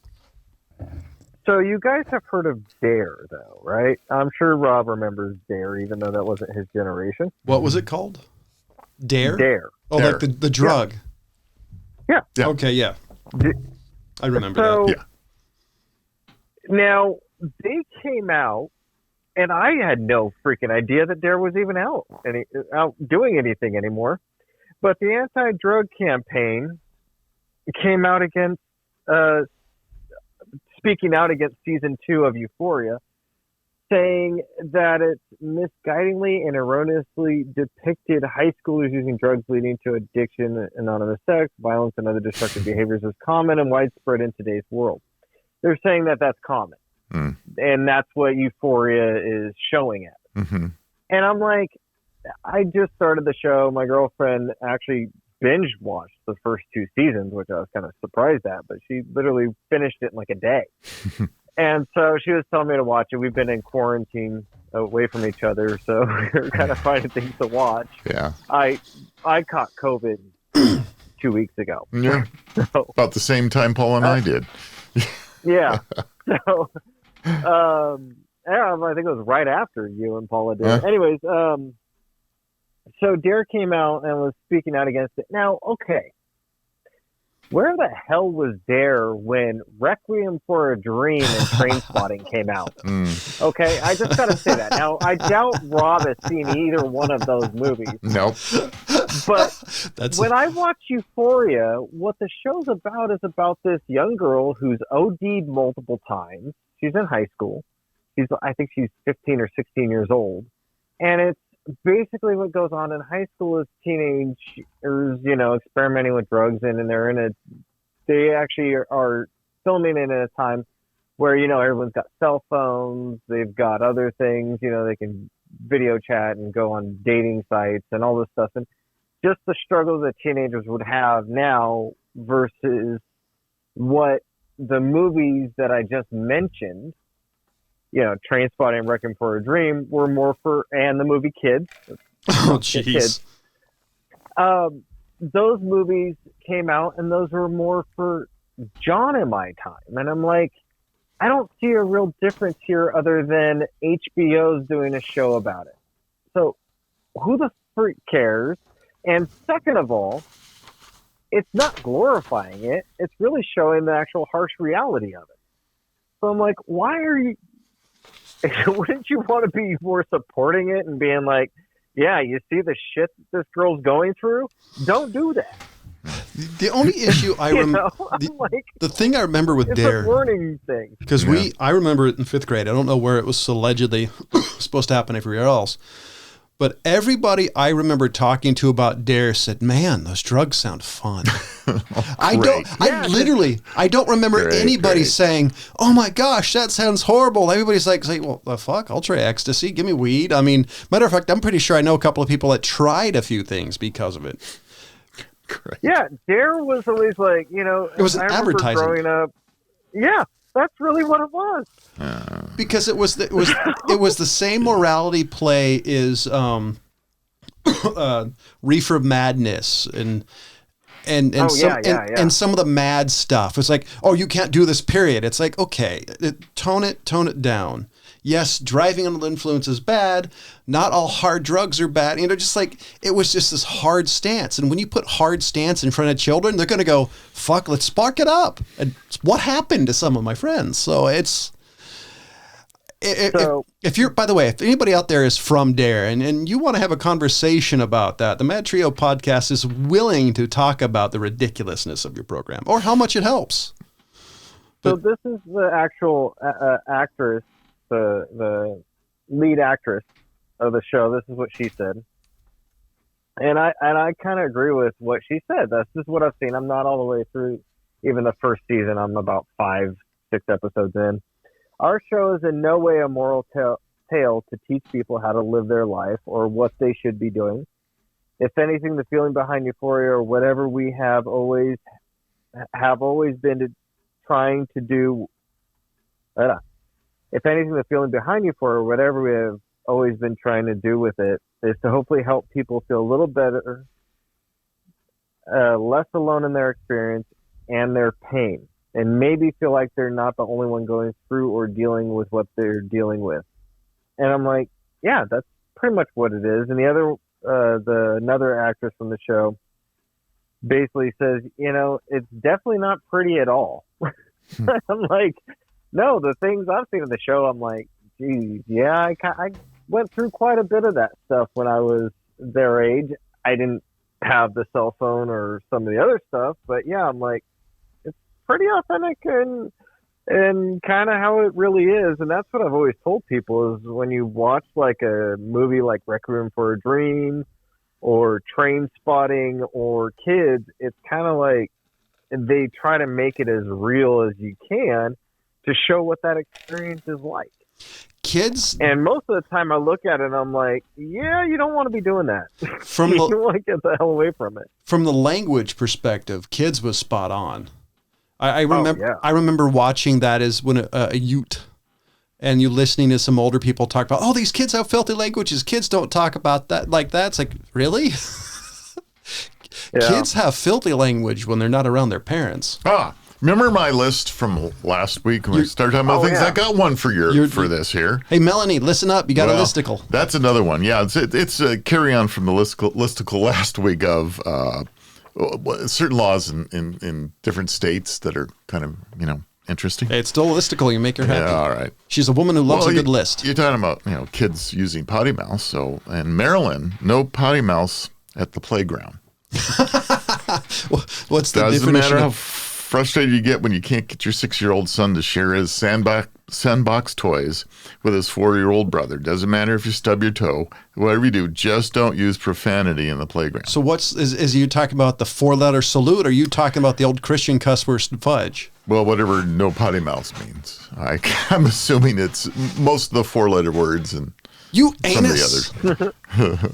So you guys have heard of Dare, though, right? I'm sure Rob remembers Dare, even though that wasn't his generation. What was it called? Dare? Dare. Oh, Dare. like the drug. Yeah. Okay, yeah. I remember that. Yeah. Now, they came out, and I had no freaking idea that Dare was even out doing anything anymore. But the anti-drug campaign came out against, speaking out against season 2 of Euphoria, saying that it misguidingly and erroneously depicted high schoolers using drugs leading to addiction, anonymous sex, violence, and other destructive behaviors as common and widespread in today's world. They're saying that that's common. And that's what Euphoria is showing at. Mm-hmm. And I'm like, I just started the show. My girlfriend actually binge watched the first 2 seasons, which I was kind of surprised at, but she literally finished it in like a day. And so she was telling me to watch it. We've been in quarantine away from each other, so we're kind of finding things to watch. Yeah. I caught COVID 2 weeks ago. Yeah. So, about the same time Paul and I did. Yeah. So, I think it was right after you and Paula did. Yeah. Anyways, so Dare came out and was speaking out against it. Now, okay, where the hell was Dare when Requiem for a Dream and Trainspotting came out? Okay, I just got to say that. Now, I doubt Rob has seen either one of those movies. Nope. But when I watch Euphoria, what the show's about is about this young girl who's OD'd multiple times. She's in high school. I think she's 15 or 16 years old. And it's basically what goes on in high school is teenagers, experimenting with drugs, and they actually are filming it in a time where, everyone's got cell phones, they've got other things, they can video chat and go on dating sites and all this stuff. And just the struggles that teenagers would have now versus what the movies that I just mentioned, Trainspotting and Requiem for a Dream, were more for, and the movie Kids. Oh, jeez. Those movies came out, and those were more for John in my time. And I'm like, I don't see a real difference here other than HBO's doing a show about it. So who the freak cares? And second of all, it's not glorifying it. It's really showing the actual harsh reality of it. So I'm like, why are you... Wouldn't you want to be more supporting it and being like, yeah, you see the shit this girl's going through? Don't do that. The only issue I remember, the thing I remember with Dare, it's a learning thing. Because I remember it in 5th grade. I don't know where it was allegedly supposed to happen everywhere else, But everybody I remember talking to about Dare said, "Man, those drugs sound fun." I don't remember anybody saying, "Oh my gosh, that sounds horrible." Everybody's like, "Well, the fuck, I'll try ecstasy. Give me weed." I mean, matter of fact, I'm pretty sure I know a couple of people that tried a few things because of it. Great. Yeah, Dare was always like, it was an advertising. Growing up, yeah, that's really what it was. Because it was the same morality play as Reefer Madness and some of the mad stuff. It's like, oh, you can't do this, period. It's like, okay, tone it down. Yes, driving under the influence is bad. Not all hard drugs are bad. Just like, it was just this hard stance. And when you put hard stance in front of children, they're going to go, fuck, let's spark it up. And what happened to some of my friends? So if you're, by the way, if anybody out there is from Dare and you want to have a conversation about that, the MadTrio podcast is willing to talk about the ridiculousness of your program or how much it helps. So this is the actual actress, the lead actress of the show. This is what she said. And I kind of agree with what she said. That's just what I've seen. I'm not all the way through even the first season. I'm about 5-6 episodes in. Our show is in no way a moral tale to teach people how to live their life or what they should be doing. If anything, the feeling behind euphoria or whatever we have always been trying to do. If anything, the feeling behind euphoria or whatever we have always been trying to do with it is to hopefully help people feel a little better, less alone in their experience and their pain. And maybe feel like they're not the only one going through or dealing with what they're dealing with. And I'm like, yeah, that's pretty much what it is. And another actress from the show basically says, it's definitely not pretty at all. I'm like, no, the things I've seen in the show, I'm like, geez, yeah, I went through quite a bit of that stuff when I was their age. I didn't have the cell phone or some of the other stuff, but yeah, I'm like, pretty authentic and kind of how it really is. And that's what I've always told people is when you watch like a movie like Requiem for a Dream or Train Spotting or Kids, it's kind of like they try to make it as real as you can to show what that experience is like. Kids, and most of the time I look at it and I'm like, yeah, you don't want to be doing that. You want to get the hell away from it. From the language perspective, Kids was spot on. I remember watching that as when a Ute, and you listening to some older people talk about, oh, these kids have filthy languages. Kids don't talk about that like that. It's like, really? Yeah. Kids have filthy language when they're not around their parents. Remember my list from last week when we started talking about things? Yeah. I got one for this here. Hey, Melanie, listen up. You got a listicle. That's another one. Yeah, it's a carry on from the listicle last week of certain laws in different states that are kind of, interesting. Hey, it's still a listicle. You make her happy. Yeah, all right. She's a woman who loves a good list. You're talking about, kids using potty mouths. So in Maryland, no potty mouths at the playground. What's the Doesn't definition? matter how frustrated you get when you can't get your 6-year-old son to share his sandbox toys with his 4-year-old brother. Doesn't matter if you stub your toe, whatever you do, just don't use profanity in the playground. So is you talking about the 4-letter salute, or are you talking about the old Christian cuss word fudge? Well, whatever no potty mouths means. I'm assuming it's most of the 4-letter words and you some anus. of the others.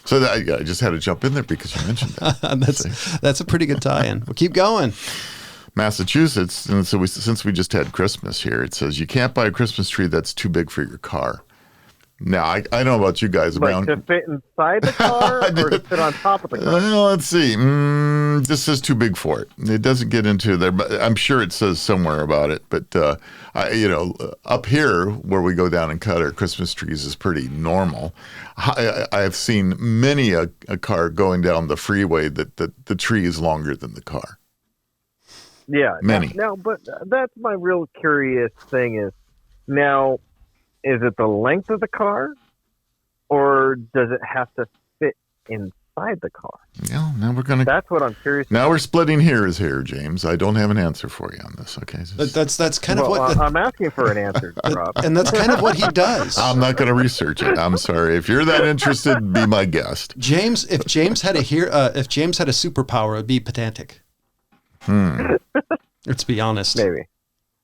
So I just had to jump in there because you mentioned that. That's a pretty good tie-in. We'll keep going. Massachusetts, and so since we just had Christmas here, it says you can't buy a Christmas tree that's too big for your car. Now, I don't know about you guys. Like to fit inside the car or to fit on top of the car? Well, let's see. This says too big for it. It doesn't get into there, but I'm sure it says somewhere about it. But, up here where we go down and cut our Christmas trees is pretty normal. I've seen many a car going down the freeway that the tree is longer than the car. Yeah. Many. Now, but that's my real curious thing is now, is it the length of the car or does it have to fit inside inside the car? Yeah, now we're gonna. That's what I'm curious. Now we're splitting hairs here, James. I don't have an answer for you on this. Okay, That's kind of what I'm asking for an answer, Rob. and that's kind of what he does. I'm not going to research it. I'm sorry. If you're that interested, be my guest. James, if James had a superpower, it'd be pedantic. Let's be honest.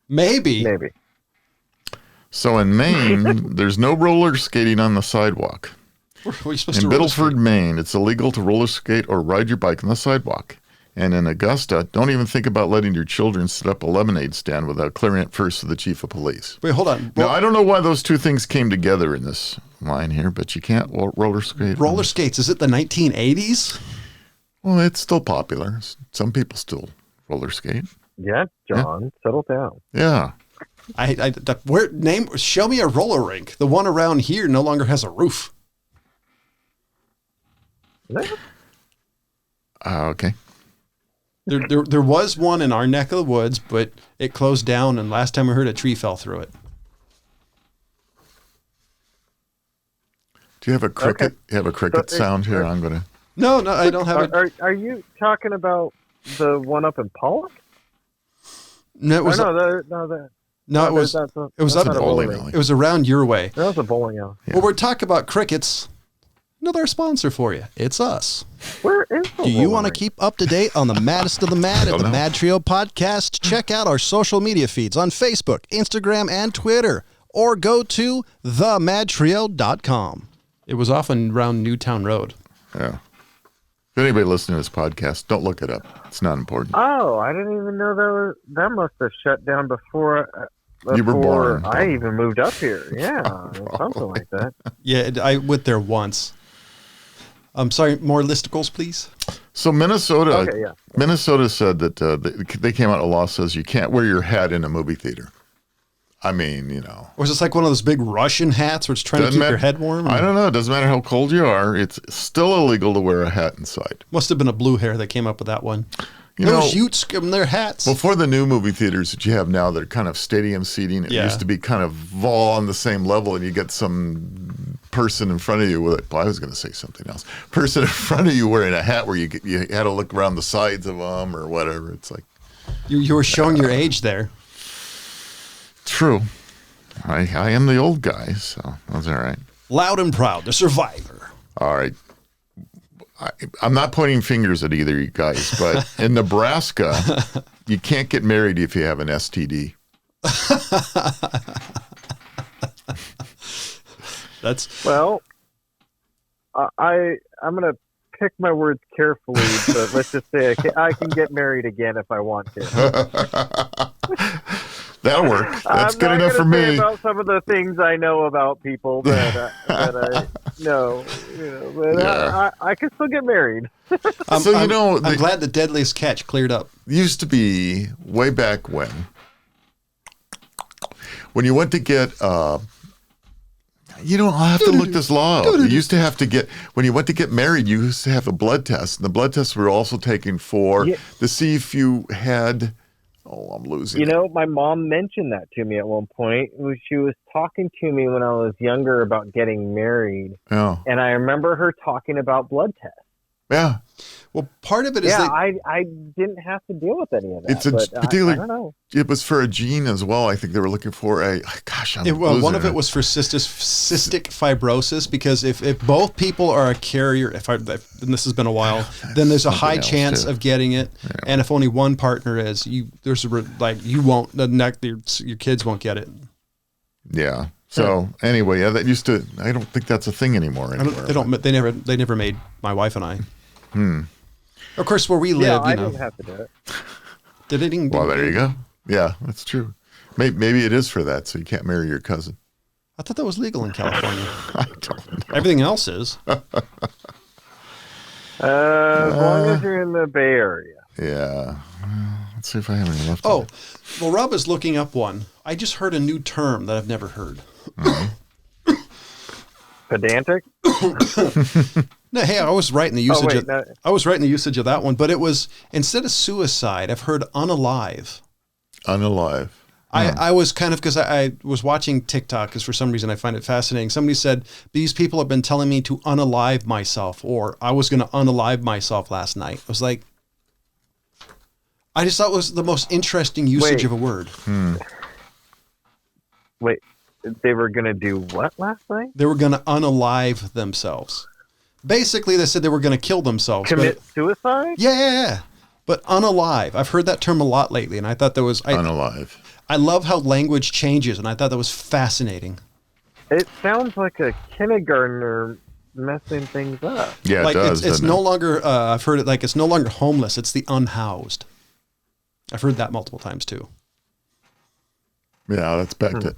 Maybe. So in Maine, there's no roller skating on the sidewalk. Where are we supposed In to roller Biddleford, skate? Maine, it's illegal to roller skate or ride your bike on the sidewalk. And in Augusta, don't even think about letting your children set up a lemonade stand without clearing it first to the chief of police. Wait, hold on. Now, I don't know why those two things came together in this line here, but you can't roller skate. Roller skates, is it the 1980s? Well, it's still popular. Some people still roller skate. Yeah, John, settle down. Yeah. Show me a roller rink. The one around here no longer has a roof. Okay. There was one in our neck of the woods, but it closed down, and last time I heard, a tree fell through it. Do you have a cricket? Okay. You have a cricket sound here? I'm gonna. No, I don't have it. Are you talking about the one up in Pollock? No, it was. It was up a bowling alley. It was around your way. That was a bowling alley. Well, we're talking about crickets. Another sponsor for you. It's us. Where is the Do you want to keep up to date on the maddest of the mad at the MadTrio podcast? Check out our social media feeds on Facebook, Instagram, and Twitter, or go to themadtrio.com. It was often around Newtown Road. Yeah. If anybody listening to this podcast, don't look it up. It's not important. Oh, I didn't even know that must have shut down before You were born. I even moved up here. Yeah, something like that. Yeah, I went there once. I'm sorry, more listicles, please. So Minnesota, Okay, yeah. Minnesota said that they came out. A law says you can't wear your hat in a movie theater. I mean, you know. Or is this like one of those big Russian hats where it's trying to keep your head warm? I don't know. It doesn't matter how cold you are. It's still illegal to wear a hat inside. Must have been a blue hair that came up with that one. You Those know, Utes give them their hats. before the new movie theaters that you have now, they're kind of stadium seating. It used to be kind of all on the same level, and you get some person in front of you with it. Well, I was going to say something else. Person in front of you wearing a hat where you had to look around the sides of them or whatever. It's like You were showing your age there. true. I am the old guy, so that's all right. Loud and proud, the survivor. All right. I'm not pointing fingers at either of you guys, but in Nebraska, you can't get married if you have an STD. Well, I'm going to pick my words carefully, but let's just say I can get married again if I want to. That'll work. That's good enough for I'm not gonna say me. about some of the things I know about people that I know, but Yeah. I can still get married. I'm the- glad the deadliest catch cleared up. Used to be way back when you went to get I'll have to look this law up. You used to have to get, when you went to get married, you used to have a blood test, and the blood tests were also taken to see if you had, I'm losing it. My mom mentioned that to me at one point. She was talking to me when I was younger about getting married, Yeah. and I remember her talking about blood tests. Yeah. Well, part of it is I didn't have to deal with any of that. It's a but particular. I don't know. It was for a gene as well. I think they were looking for one of it was for cystic fibrosis, because if both people are a carrier, and this has been a while, then there's a high else, chance too. of getting it. Yeah. And if only one partner is, you won't, your kids won't get it. Yeah. So anyway, that used to. I don't think that's a thing anymore. They never made my wife and I. Of course, where we live, I didn't have to do it. Well, there you go. Yeah, that's true. Maybe it is for that, so you can't marry your cousin. I thought that was legal in California. I don't know. Everything else is. As long as you're in the Bay Area. Yeah. Let's see if I have any left. Oh, well, Rob is looking up one. I just heard a new term that I've never heard. Pedantic? No, hey, I was right in the usage. I was right in the usage of that one, but it was, instead of suicide, I've heard unalive. Unalive. I was kind of, because I was watching TikTok, because for some reason I find it fascinating. Somebody said, these people have been telling me to unalive myself, or I was going to unalive myself last night. I was like, I just thought it was the most interesting usage of a word. Wait, they were going to do what last night? They were going to unalive themselves. Basically, they said they were going to kill themselves. Commit suicide? Yeah. But unalive. I've heard that term a lot lately, and I thought that was... Unalive. I love how language changes, and I thought that was fascinating. It sounds like a kindergartner messing things up. Yeah, like it does. It's no longer... I've heard it like it's no longer homeless. It's the unhoused. I've heard that multiple times, too. Yeah, that's back to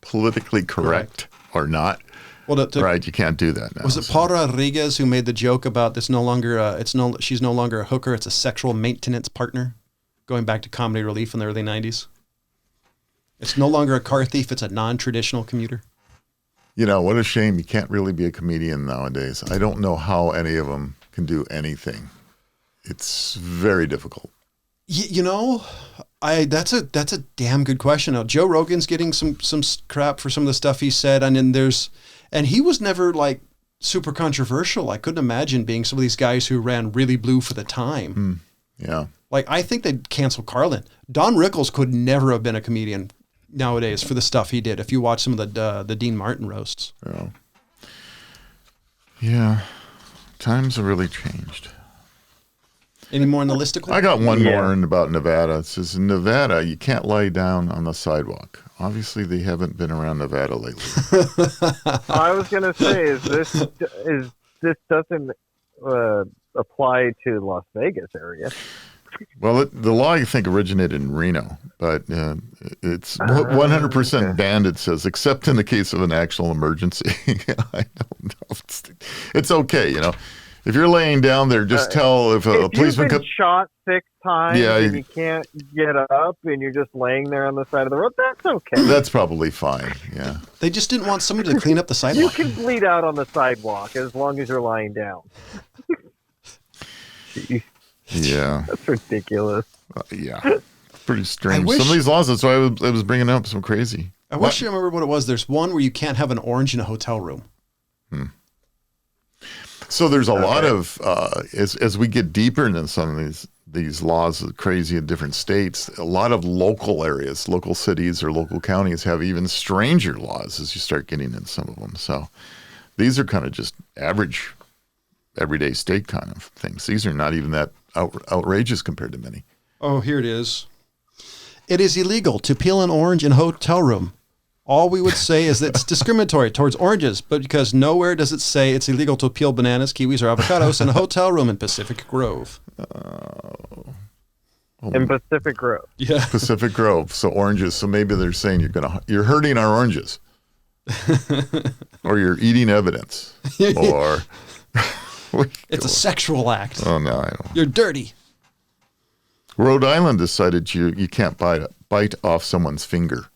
politically correct or not. Well, right, you can't do that now. Was it Paul Rodriguez who made the joke about this? No longer, she's no longer a hooker; it's a sexual maintenance partner. Going back to Comedy Relief in the early '90s, it's no longer a car thief; it's a non-traditional commuter. You know, what a shame you can't really be a comedian nowadays. I don't know how any of them can do anything. It's very difficult. You know, that's a damn good question. Now, Joe Rogan's getting some crap for some of the stuff he said, and then and he was never like super controversial. I couldn't imagine being some of these guys who ran really blue for the time. Yeah. Like, I think they'd cancel Carlin. Don Rickles could never have been a comedian nowadays for the stuff he did. If you watch some of the Dean Martin roasts. Yeah. Times have really changed. Any more in the listicle? I got one more about Nevada. It says, in Nevada, you can't lie down on the sidewalk. Obviously, they haven't been around Nevada lately. I was going to say, this doesn't apply to Las Vegas area. Well, the law, I think, originated in Reno, but it's 100% banned, it says, except in the case of an actual emergency. I don't know. It's okay, you know. If you're laying down there, just tell if a policeman you've been shot 6 times and you can't get up and you're just laying there on the side of the road, that's okay. That's probably fine, yeah. They just didn't want somebody to clean up the sidewalk. You can bleed out on the sidewalk as long as you're lying down. Yeah. That's ridiculous. Yeah. Pretty strange. Some of these laws, that's why I was bringing up some crazy. I wish I remember what it was. There's one where you can't have an orange in a hotel room. So there's a lot of, as we get deeper into some of these laws that are crazy in different states, a lot of local areas, local cities or local counties have even stranger laws as you start getting into some of them. So these are kind of just average, everyday state kind of things. These are not even that outrageous compared to many. Oh, here it is. It is illegal to peel an orange in a hotel room. All we would say is that it's discriminatory towards oranges, but because nowhere does it say it's illegal to peel bananas, kiwis, or avocados in a hotel room in Pacific Grove. In Pacific Grove. Yeah. Pacific Grove. So oranges. So maybe they're saying you're hurting our oranges. Or you're eating evidence. Or it's a sexual act. Oh no, I don't. You're dirty. Rhode Island decided you can't bite off someone's finger.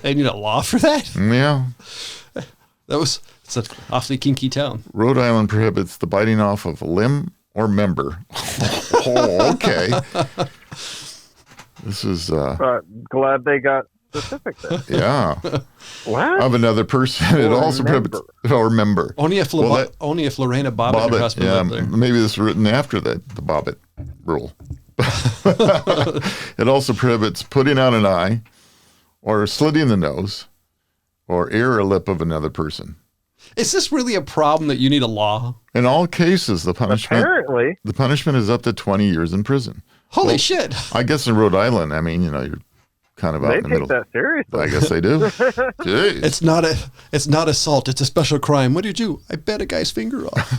They need a law for that? Yeah. It's an awfully kinky town. Rhode Island prohibits the biting off of a limb or member. Oh, okay. This is... glad they got specific there. Yeah. What? Of another person. It also prohibits... Or member. Only if Lorena Bobbitt, your husband, lived there. Maybe this was written after the Bobbitt rule. It also prohibits putting out an eye or slitting the nose or ear or lip of another person. Is this really a problem that you need a law? In all cases, the punishment is up to 20 years in prison. Holy shit. I guess in Rhode Island, I mean, you're kind of out in the middle. They take that seriously. I guess they do. Jeez. It's not assault. It's a special crime. What did you do? I bit a guy's finger off.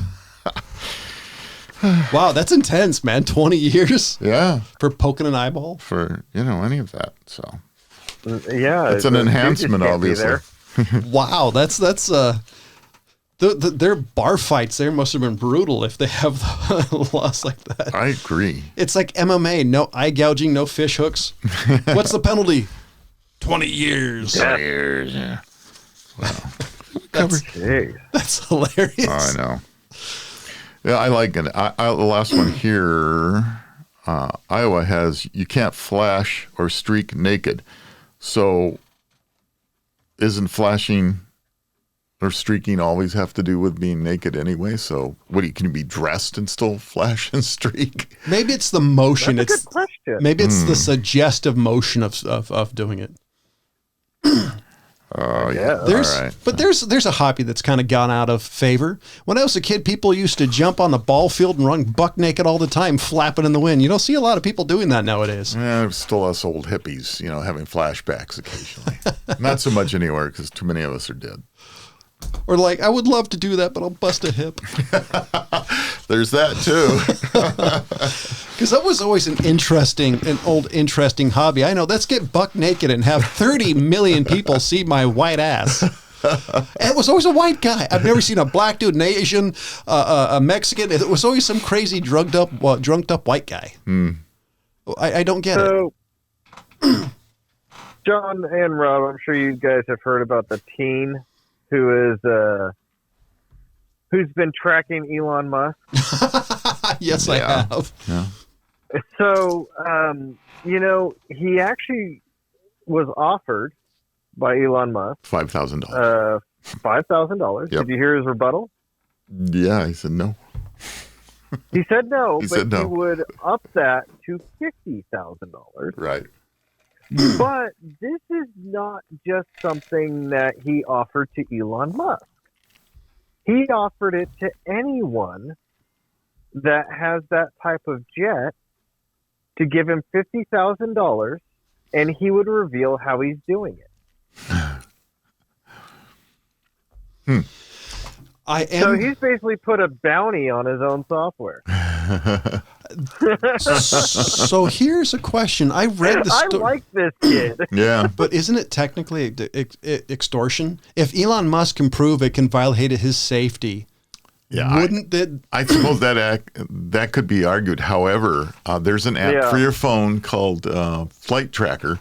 Wow, that's intense, man. 20 years? Yeah. For poking an eyeball? For, any of that, so... Yeah, it's an enhancement, obviously. Wow, that's their bar fights there must have been brutal if they have laws like that. I agree. It's like MMA, no eye gouging, no fish hooks. What's the penalty? 20 years. 20 years, yeah. Wow. That's hilarious. I know. Yeah, I like it. The last one here. Iowa has you can't flash or streak naked. So isn't flashing or streaking always have to do with being naked anyway? So can you be dressed and still flash and streak? Maybe it's the motion. That's a good question. Maybe it's the suggestive motion of doing it. Oh yeah. There's a hobby that's kind of gone out of favor. When I was a kid, people used to jump on the ball field and run buck naked all the time, flapping in the wind. You don't see a lot of people doing that nowadays. Yeah, there's still us old hippies, having flashbacks occasionally. Not so much anywhere because too many of us are dead. Or like, I would love to do that, but I'll bust a hip. There's that too. Because that was always an interesting hobby. I know, let's get buck naked and have 30 million people see my white ass. And it was always a white guy. I've never seen a black dude, an Asian, a Mexican. It was always some crazy drunked up white guy. I don't get it. John and Rob, I'm sure you guys have heard about the teen who's been tracking Elon Musk. Yes, I have. Yeah. So, he actually was offered by Elon Musk $5,000. $5,000. Yep. Did you hear his rebuttal? Yeah, he said no. He said no, He but said no. he would up that to $50,000. Right. But this is not just something that he offered to Elon Musk. He offered it to anyone that has that type of jet to give him $50,000, and he would reveal how he's doing it. So he's basically put a bounty on his own software. So here's a question. I read the story. I like this kid. Yeah. But isn't it technically extortion? If Elon Musk can prove it can violate his safety, wouldn't that? I suppose that could be argued. However, there's an app for your phone called Flight Tracker,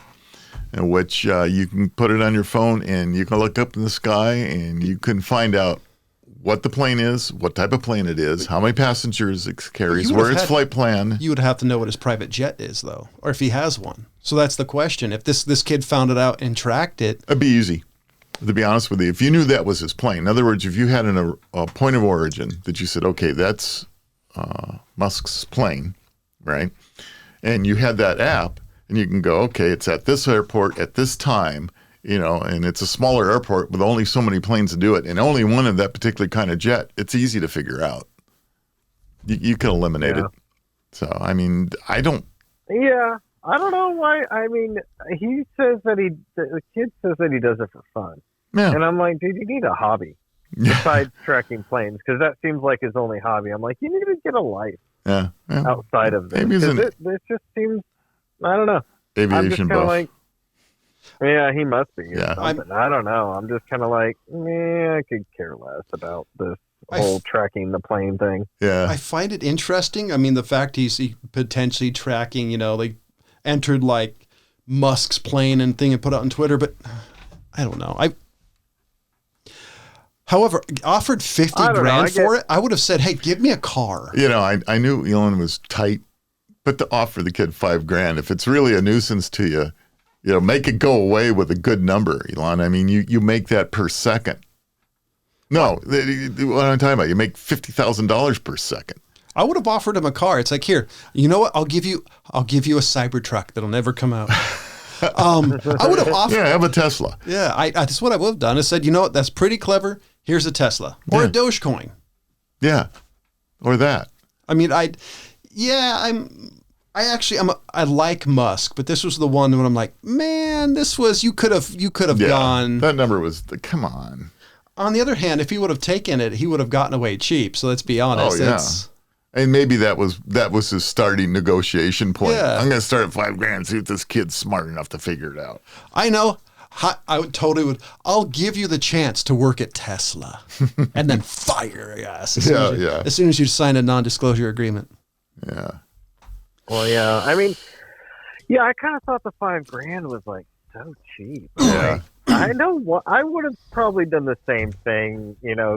in which you can put it on your phone and you can look up in the sky and you can find out what the plane is, what type of plane it is, how many passengers it carries, where its flight plan. You would have to know what his private jet is, though, or if he has one. So that's the question. If this kid found it out and tracked it, it'd be easy. To be honest with you, if you knew that was his plane, in other words, if you had a point of origin that you said, okay, that's Musk's plane, right? And you had that app, and you can go, okay, it's at this airport at this time, and it's a smaller airport with only so many planes to do it, and only one of that particular kind of jet, it's easy to figure out. You can eliminate it. So, I mean, I don't. Yeah, I don't know why. I mean, he says that the kid says that he does it for fun. Yeah. And I'm like, dude, you need a hobby besides tracking planes, because that seems like his only hobby. I'm like, you need to get a life outside of this. Maybe this just seems, I don't know. Aviation I'm just kind buff. of like, yeah, he must be. Yeah. I don't know. I'm just kind of like, I could care less about this whole tracking the plane thing. Yeah. I find it interesting. I mean, the fact he's potentially tracking, they entered like Musk's plane and thing and put it on Twitter, but I don't know. However, offered 50 grand for it, I would have said, hey, give me a car. I knew Elon was tight, but to offer the kid $5,000, if it's really a nuisance to you, make it go away with a good number, Elon. I mean, you make that per second. No, what I'm talking about, you make $50,000 per second. I would have offered him a car. It's like, here, you know what? I'll give you a Cybertruck that'll never come out. I would have offered. Yeah, have a Tesla. Yeah, that's what I would have done. I said, you know what? That's pretty clever. Here's a Tesla or a Dogecoin. Yeah, or that. I mean, I like Musk, but this was the one when I'm like, man, you could have gone. That number was come on. On the other hand, if he would have taken it, he would have gotten away cheap. So let's be honest. Oh, yeah. And maybe that was his starting negotiation point. Yeah. I'm going to start at $5,000, see if this kid's smart enough to figure it out. I know. I would. I'll give you the chance to work at Tesla, and then fire your ass. As soon as you sign a non-disclosure agreement. Yeah. Well, yeah. I mean, I kind of thought the $5,000 was like so cheap. Yeah. I know what I would have probably done the same thing.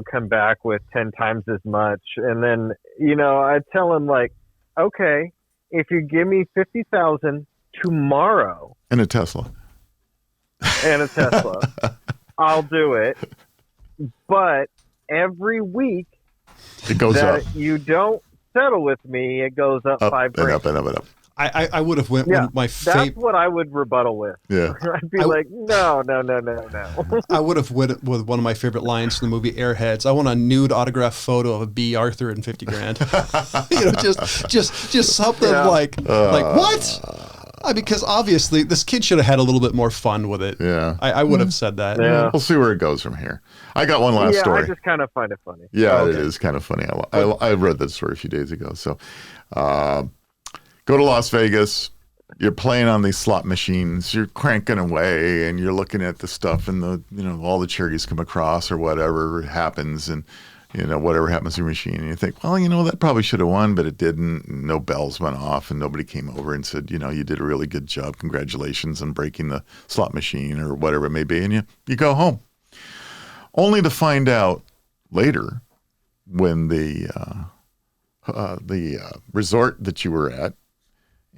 Come back with 10 times as much, and then I'd tell him like, okay, if you give me 50,000 tomorrow And a Tesla. and a Tesla, I'll do it. But every week It goes up. that you don't settle with me, it goes up Up $5 and grand. up and up and up. I would have went Yeah, with my that's favorite. what I would rebuttal with. Yeah. I'd be like, no. I would have went with one of my favorite lines from the movie Airheads. I want a nude autograph photo of a B. Arthur and 50 grand. just something like what? Because obviously this kid should have had a little bit more fun with it. Yeah. I would have said that. Yeah. We'll see where it goes from here. I got one last Yeah, story. I just kind of find it funny. Yeah, Okay. it is kind of funny. I read that story a few days ago. So, go to Las Vegas. You're playing on these slot machines. You're cranking away, and you're looking at the stuff, and all the cherries come across, or whatever happens, and whatever happens to your machine. And you think, well, that probably should have won, but it didn't. And no bells went off, and nobody came over and said, you did a really good job. Congratulations on breaking the slot machine, or whatever it may be. And you go home, only to find out later when the resort that you were at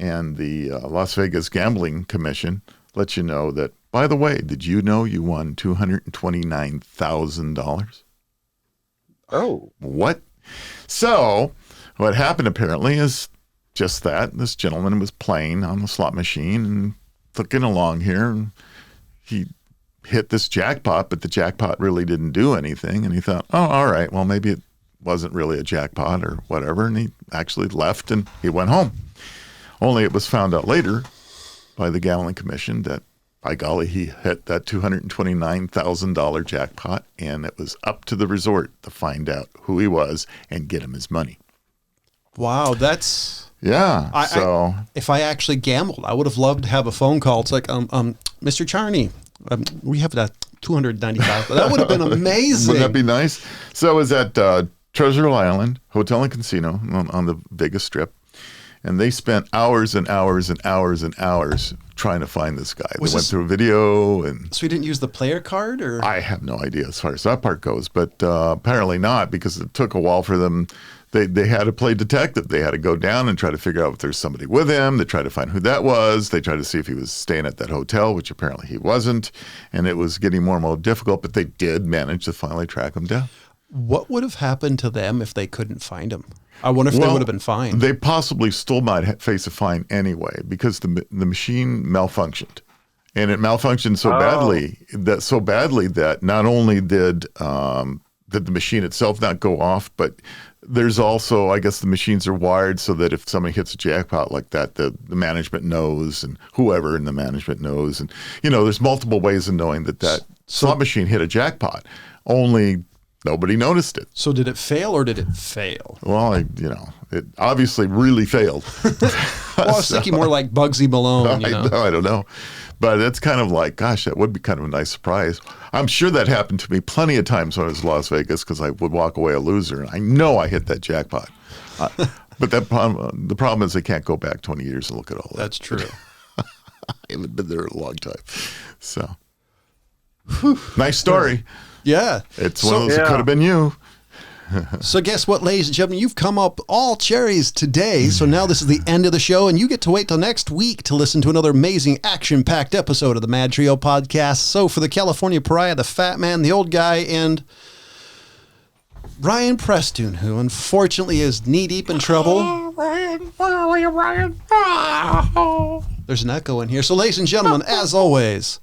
and the Las Vegas Gambling Commission let you know that, by the way, did you know you won $229,000? Oh. What? So what happened apparently is just that. This gentleman was playing on the slot machine and looking along here, and he hit this jackpot, but the jackpot really didn't do anything. And he thought, oh, all right, well, maybe it wasn't really a jackpot or whatever. And he actually left and he went home. Only it was found out later by the Gambling Commission that, by golly, he hit that $229,000 jackpot, and it was up to the resort to find out who he was and get him his money. Wow, that's Yeah. if I actually gambled, I would have loved to have a phone call. It's like, Mr. Charney, we have that 295. That would have been amazing. Wouldn't that be nice? So it was at Treasure Island Hotel and Casino on the Vegas Strip. And they spent hours and hours and hours and hours trying to find this guy. They went through a video, and so he didn't use the player card, or I have no idea as far as that part goes, but apparently not, because it took a while for them. They had to play detective. They had to go down and try to figure out if there's somebody with him. They tried to find who that was. They tried to see if he was staying at that hotel, which apparently he wasn't. And it was getting more and more difficult, but they did manage to finally track him down. what would have happened to them if they couldn't find him? I wonder if they would have been fined. They possibly still might face a fine anyway, because the machine malfunctioned, and it malfunctioned so badly that not only did the machine itself not go off, but there's also, I guess the machines are wired so that if somebody hits a jackpot like that, the management knows, and whoever in the management knows, and there's multiple ways of knowing that slot machine hit a jackpot. Only nobody noticed it. So did it fail or did it fail? Well, it obviously really failed. Well, I was thinking more like Bugsy Malone. I don't know. But it's kind of like, gosh, that would be kind of a nice surprise. I'm sure that happened to me plenty of times when I was in Las Vegas, because I would walk away a loser. And I know I hit that jackpot. But the problem is they can't go back 20 years and look at all that. That's true. I haven't been there in a long time. So, nice story. Yeah. It's one of those that could have been you. So guess what, ladies and gentlemen? You've come up all cherries today. So now this is the end of the show, and you get to wait till next week to listen to another amazing action-packed episode of the MadTrio podcast. So for the California Pariah, the Fat Man, the Old Guy, and Ryan Prestoon, who unfortunately is knee-deep in trouble. Ryan, where are you, Ryan? There's an echo in here. So ladies and gentlemen, as always,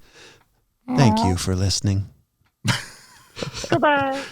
thank you for listening. Bye.